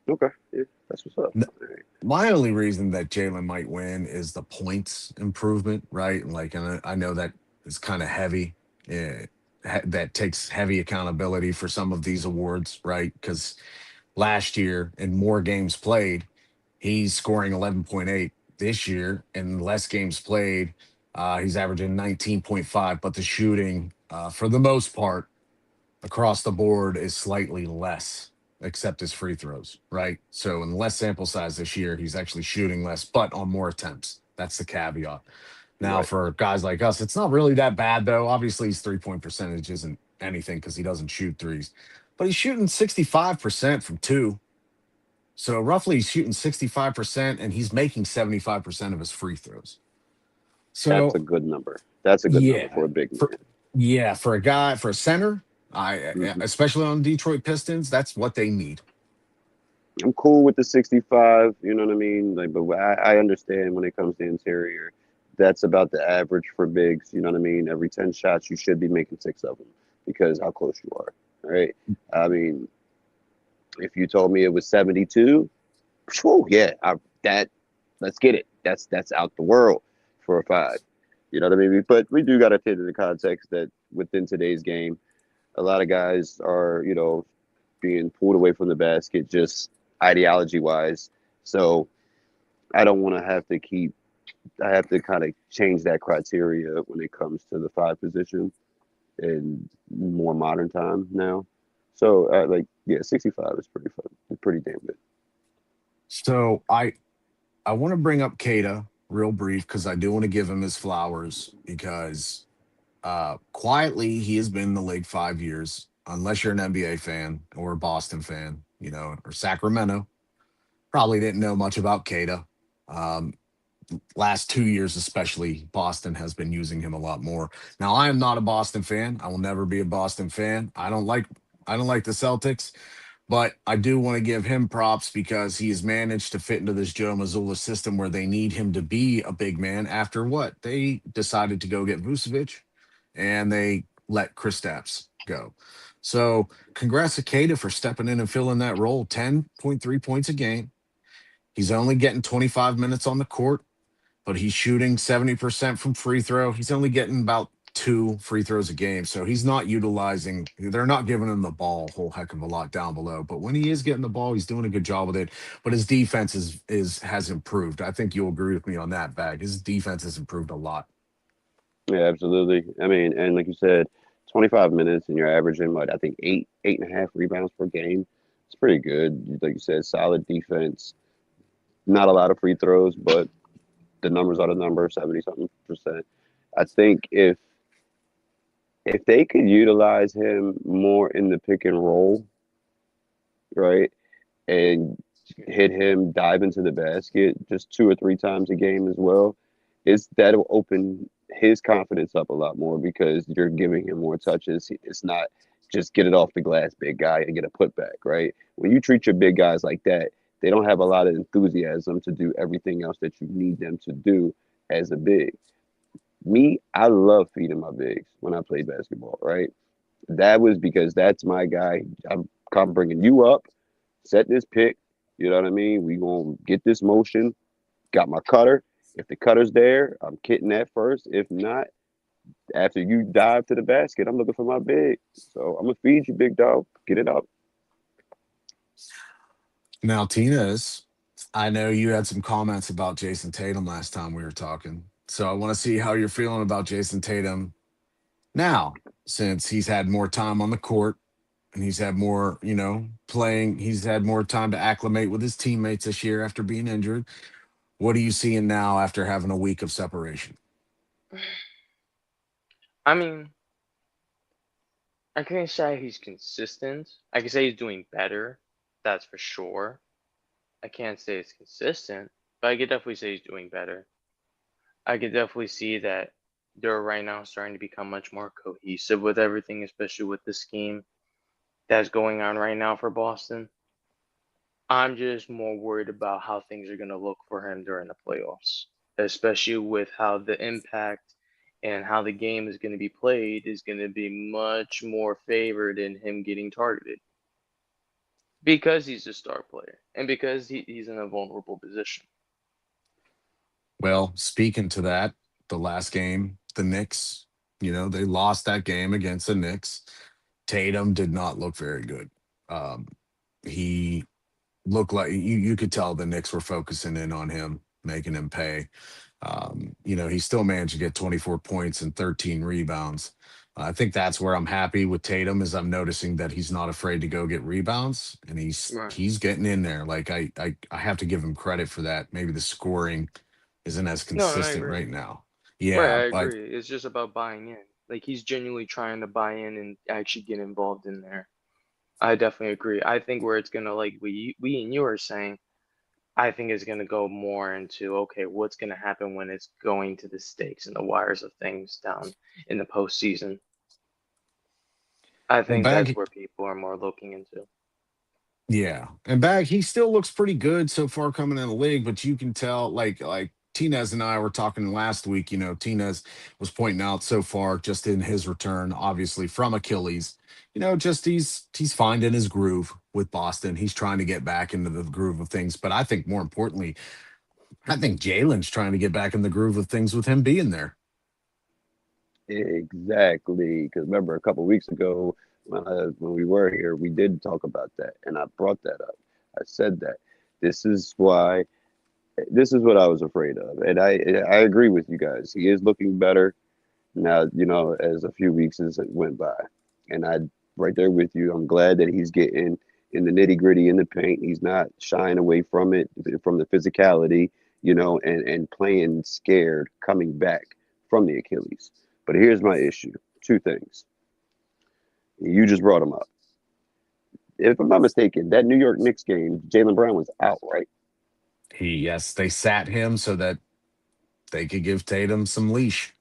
okay, yeah, that's what's up. N- All right. My only reason that Jalen might win is the points improvement, right? And I know that is kind of heavy. Yeah, that takes heavy accountability for some of these awards, right? Because last year in more games played, he's scoring 11.8. This year in less games played, he's averaging 19.5. But the shooting, for the most part, across the board is slightly less, except his free throws, right? So in less sample size this year, he's actually shooting less, but on more attempts. That's the caveat. Now, Right. for guys like us, it's not really that bad, though. Obviously, his 3 point percentage isn't anything because he doesn't shoot threes, but he's shooting 65% from two. So roughly, he's shooting 65%, and he's making 75% of his free throws. That's a So, good number. That's a good number yeah, for a big for man. yeah, for a guy, for a center, Hmm. especially on Detroit Pistons, that's what they need. I'm cool with the 65. You know what I mean? Like, but I understand when it comes to interior, that's about the average for bigs. You know what I mean? Every 10 shots, you should be making six of them because how close you are. Right? I mean, if you told me it was 72, whew, yeah, that let's get it. That's out the world for a five. You know what I mean? But we do got to take into the context that within today's game, a lot of guys are, being pulled away from the basket just ideology wise. So I don't want to have to I have to kind of change that criteria when it comes to the five position in more modern time now. So, yeah, 65 is pretty fun. It's pretty damn good. So I want to bring up Kada real brief because I do want to give him his flowers because quietly he has been in the league 5 years. Unless you're an NBA fan or a Boston fan, or Sacramento, probably didn't know much about Kada. Um, Last 2 years, especially, Boston has been using him a lot more. Now, I am not a Boston fan. I will never be a Boston fan. I don't like the Celtics. But I do want to give him props because he has managed to fit into this Joe Mazzulla system where they need him to be a big man after what? They decided to go get Vucevic and they let Kristaps go. So congrats to Kada for stepping in and filling that role. 10.3 points a game. He's only getting 25 minutes on the court, but he's shooting 70% from free throw. He's only getting about two free throws a game. So he's not utilizing, they're not giving him the ball a whole heck of a lot down below. But when he is getting the ball, he's doing a good job with it. But his defense has improved. I think you'll agree with me on that, Bag. His defense has improved a lot. Yeah, absolutely. I mean, and like you said, 25 minutes and you're averaging what I think 8.5 rebounds per game. It's pretty good. Like you said, solid defense. Not a lot of free throws, but the numbers are the number, 70 something percent. I think if they could utilize him more in the pick and roll, right, and hit him dive into the basket just two or three times a game as well, that'll open his confidence up a lot more because you're giving him more touches. It's not just get it off the glass, big guy, and get a putback, right? When you treat your big guys like that, they don't have a lot of enthusiasm to do everything else that you need them to do as a big. Me, I love feeding my bigs when I play basketball, right? That was because that's my guy. I'm bringing you up, set this pick. You know what I mean? We gonna get this motion. Got my cutter. If the cutter's there, I'm hitting that first. If not, after you dive to the basket, I'm looking for my big. So I'm gonna feed you, big dog. Get it up. Now, Tinez, I know you had some comments about Jason Tatum last time we were talking. So I want to see how you're feeling about Jason Tatum now, since he's had more time on the court and he's had more, playing. He's had more time to acclimate with his teammates this year after being injured. What are you seeing now after having a week of separation? I mean, I can't say he's consistent. I can say he's doing better. That's for sure. I can't say it's consistent, but I could definitely say he's doing better. I could definitely see that they're right now starting to become much more cohesive with everything, especially with the scheme that's going on right now for Boston. I'm just more worried about how things are going to look for him during the playoffs, especially with how the impact and how the game is going to be played is going to be much more favored in him getting targeted because he's a star player and because he's in a vulnerable position. Well, speaking to that, the last game, the Knicks, they lost that game against the Knicks. Tatum did not look very good. Um, he looked like you could tell the Knicks were focusing in on him, making him pay. He still managed to get 24 points and 13 rebounds. I think that's where I'm happy with Tatum is I'm noticing that he's not afraid to go get rebounds and he's Right. he's getting in there. Like I have to give him credit for that. Maybe the scoring isn't as No, I consistent agree. right now. Right, Yeah, I but agree. It's just about buying in. Like he's genuinely trying to buy in and actually get involved in there. I definitely agree. I think where it's gonna like we and you are saying, I think it's gonna go more into okay, what's gonna happen when it's going to the stakes and the wires of things down in the postseason. I well, think that's Bag, where people are more looking into. yeah, and Bag, he still looks pretty good so far coming in the league, but you can tell, like Tinez and I were talking last week. Tinez was pointing out so far just in his return, obviously from Achilles. Just he's finding his groove with Boston. He's trying to get back into the groove of things, but I think more importantly, I think Jalen's trying to get back in the groove of things with him being there. Exactly. Because remember, a couple of weeks ago, when we were here, we did talk about that, and I brought that up. I said that this is why, this is what I was afraid of, and I agree with you guys. He is looking better now, as a few weeks as it went by, and I right there with you. I'm glad that he's getting in the nitty gritty in the paint. He's not shying away from it, from the physicality, and playing scared coming back from the Achilles. But here's my issue. Two things. You just brought them up. If I'm not mistaken, that New York Knicks game, Jaylen Brown was out, right? Yes, they sat him so that they could give Tatum some leash.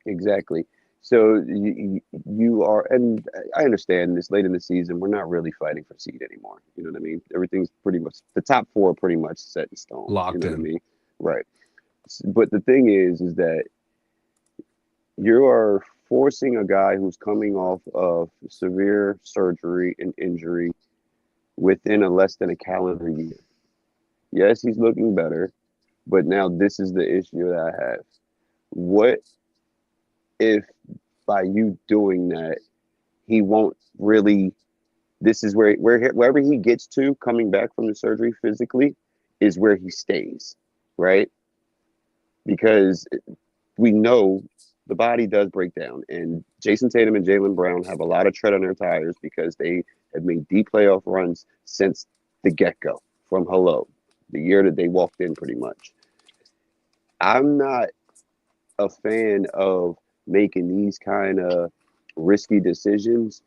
Exactly. So you are, and I understand this late in the season, we're not really fighting for seed anymore. You know what I mean? Everything's pretty much, the top four are pretty much set in stone. You Locked know what I in. mean? Right. But the thing is that you are forcing a guy who's coming off of severe surgery and injury within a less than a calendar year. Yes, he's looking better, but now this is the issue that I have. What if by you doing that, he won't really? This is wherever he gets to coming back from the surgery physically is where he stays, right? Because we know the body does break down, and Jason Tatum and Jaylen Brown have a lot of tread on their tires because they have made deep playoff runs since the get-go, from hello, the year that they walked in pretty much. I'm not a fan of making these kind of risky decisions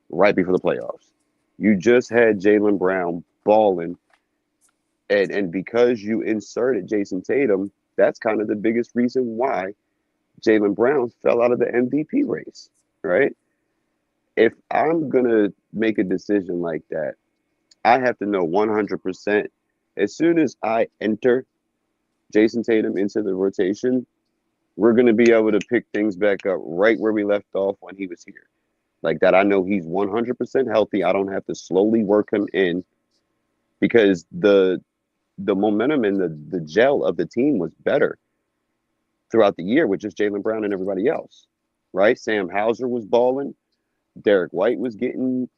right before the playoffs. You just had Jaylen Brown balling, and because you inserted Jason Tatum, that's kind of the biggest reason why Jaylen Brown fell out of the MVP race, right? If I'm going to make a decision like that, I have to know 100% as soon as I enter Jason Tatum into the rotation, we're going to be able to pick things back up right where we left off when he was here. Like that, I know he's 100% healthy. I don't have to slowly work him in because the momentum and the gel of the team was better throughout the year with just Jaylen Brown and everybody else, right? Sam Hauser was balling. Derek White was getting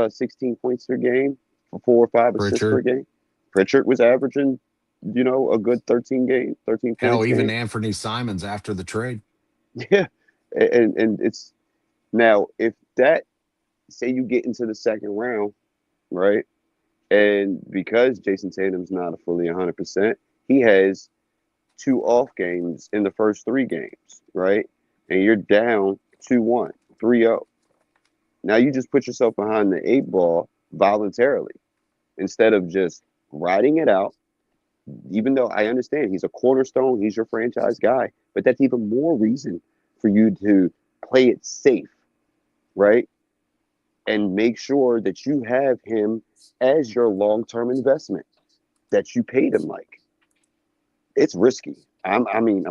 16 points per game, 4 or 5 assists per Pritchard. game. Pritchard was averaging, a good 13 Hell, points even game. Anthony Simons after the trade. Yeah. And it's now, if that, say you get into the second round, right? And because Jason Tatum's not a fully 100%, he has 2 off games in the first 3 games, right? And you're down 2-1, 3-0. Now you just put yourself behind the 8 ball voluntarily instead of just riding it out. Even though I understand he's a cornerstone, he's your franchise guy, but that's even more reason for you to play it safe, right? And make sure that you have him as your long-term investment that you paid him like. It's risky. I'm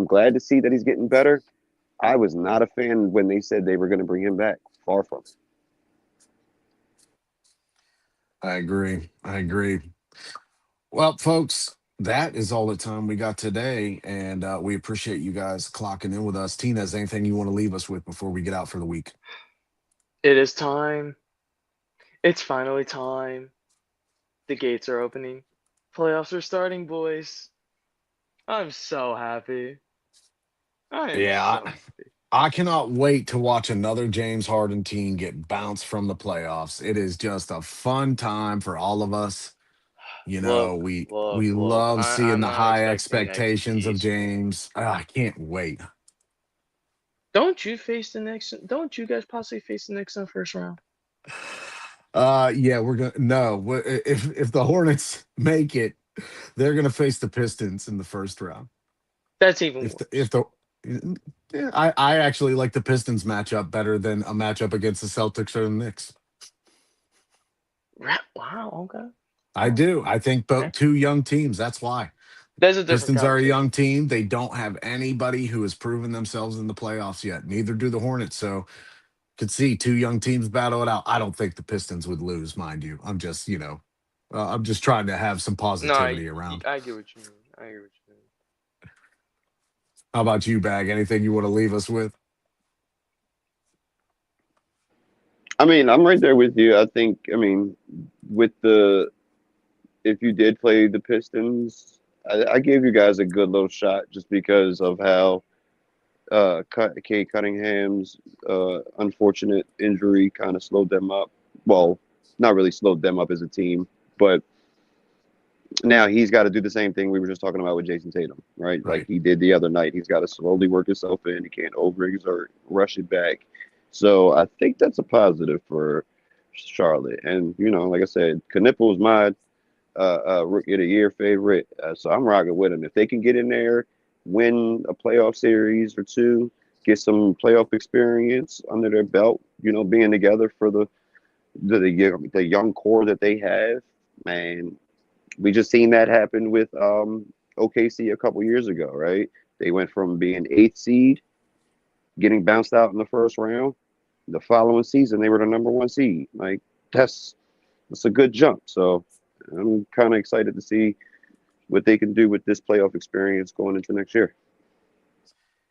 glad to see that he's getting better. I was not a fan when they said they were going to bring him back. Far from it. I agree. Well, folks, that is all the time we got today, and we appreciate you guys clocking in with us. Tinez, anything you want to leave us with before we get out for the week? It is time. It's finally time. The gates are opening. Playoffs are starting, boys. I'm so happy. I am Yeah, so happy. I cannot wait to watch another James Harden team get bounced from the playoffs. It is just a fun time for all of us. Look, We look. love seeing I'm the not high expecting expectations of XG's. James. I can't wait. Don't you face the Knicks? Don't you guys possibly face the Knicks in the first round? Yeah, we're gonna no. If the Hornets make it, they're gonna face the Pistons in the first round. That's even If worse. yeah, I actually like the Pistons matchup better than a matchup against the Celtics or the Knicks. Wow. Okay. I do. I think both two young teams. That's why. There's a different Pistons are a conversation. young team. They don't have anybody who has proven themselves in the playoffs yet. Neither do the Hornets. So could see two young teams battle it out. I don't think the Pistons would lose, mind you. I'm just trying to have some No, positivity around. I get what you mean. I get what you mean. How about you, Bag? Anything you want to leave us with? I'm right there with you. I think, with if you did play the Pistons, I gave you guys a good little shot just because of how Kate Cunningham's unfortunate injury kind of slowed them up. Well, not really slowed them up as a team, but now he's got to do the same thing we were just talking about with Jason Tatum, right? Like he did the other night. He's got to slowly work himself in. He can't overexert, rush it back. So I think that's a positive for Charlotte. And, like I said, Knipple's my Rookie of the Year favorite. So I'm rocking with him. If they can get in there, win a playoff series or two, get some playoff experience under their belt, being together for the young core that they have, man. We just seen that happen with OKC a couple years ago, right? They went from being 8th seed, getting bounced out in the first round. The following season, they were the #1 seed. Like that's a good jump. So I'm kind of excited to see what they can do with this playoff experience going into next year.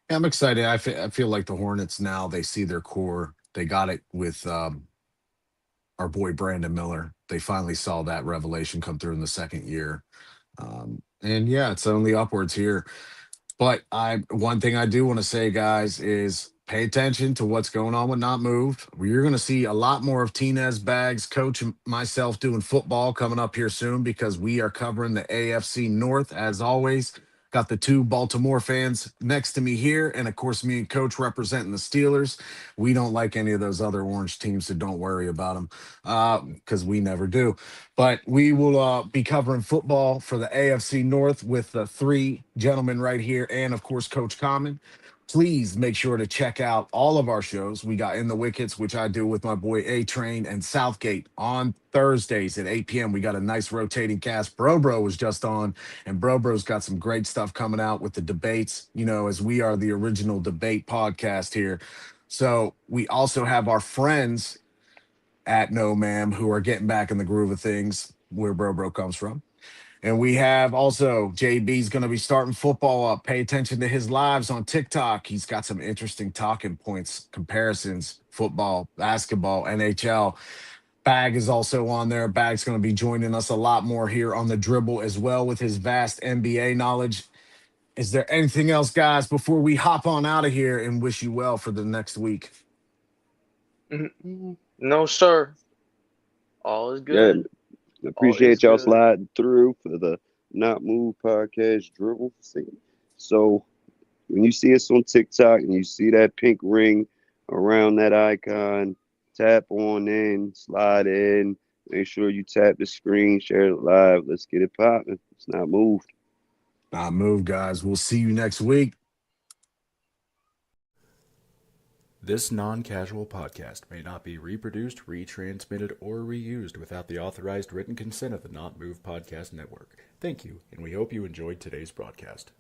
Yeah, I'm excited. I feel like the Hornets now, they see their core. They got it with our boy Brandon Miller. They finally saw that revelation come through in the second year. And yeah, it's only upwards here. But one thing I do want to say, guys, is pay attention to what's going on with Not Moved. You're going to see a lot more of Tinez, Bags, Coach, and myself doing football coming up here soon because we are covering the AFC North as always. Got the two Baltimore fans next to me here, and of course, me and Coach representing the Steelers. We don't like any of those other orange teams, so don't worry about them because we never do. But we will be covering football for the AFC North with the three gentlemen right here, and of course, Coach Common. Please make sure to check out all of our shows. We got In the Wickets, which I do with my boy A Train, and Southgate on Thursdays at 8 p.m. We got a nice rotating cast. Bro was just on, and Bro's got some great stuff coming out with the debates, as we are the original debate podcast here. So we also have our friends at No Ma'am who are getting back in the groove of things where Bro comes from. And we have also JB's going to be starting football up. Pay attention to his lives on TikTok. He's got some interesting talking points, comparisons, football, basketball, NHL. Bag is also on there. Bag's going to be joining us a lot more here on the Dribble as well with his vast NBA knowledge. Is there anything else, guys, before we hop on out of here and wish you well for the next week? No, sir. All is Yeah, good. All is appreciate y'all good. sliding through for the Not Move podcast dribble. So when you see us on TikTok and you see that pink ring around that icon, tap on in, slide in. Make sure you tap the screen, share it live. Let's get it popping. It's Not Moved. Not Move, guys. We'll see you next week. This non-casual podcast may not be reproduced, retransmitted, or reused without the authorized written consent of the Not Move Podcast Network. Thank you, and we hope you enjoyed today's broadcast.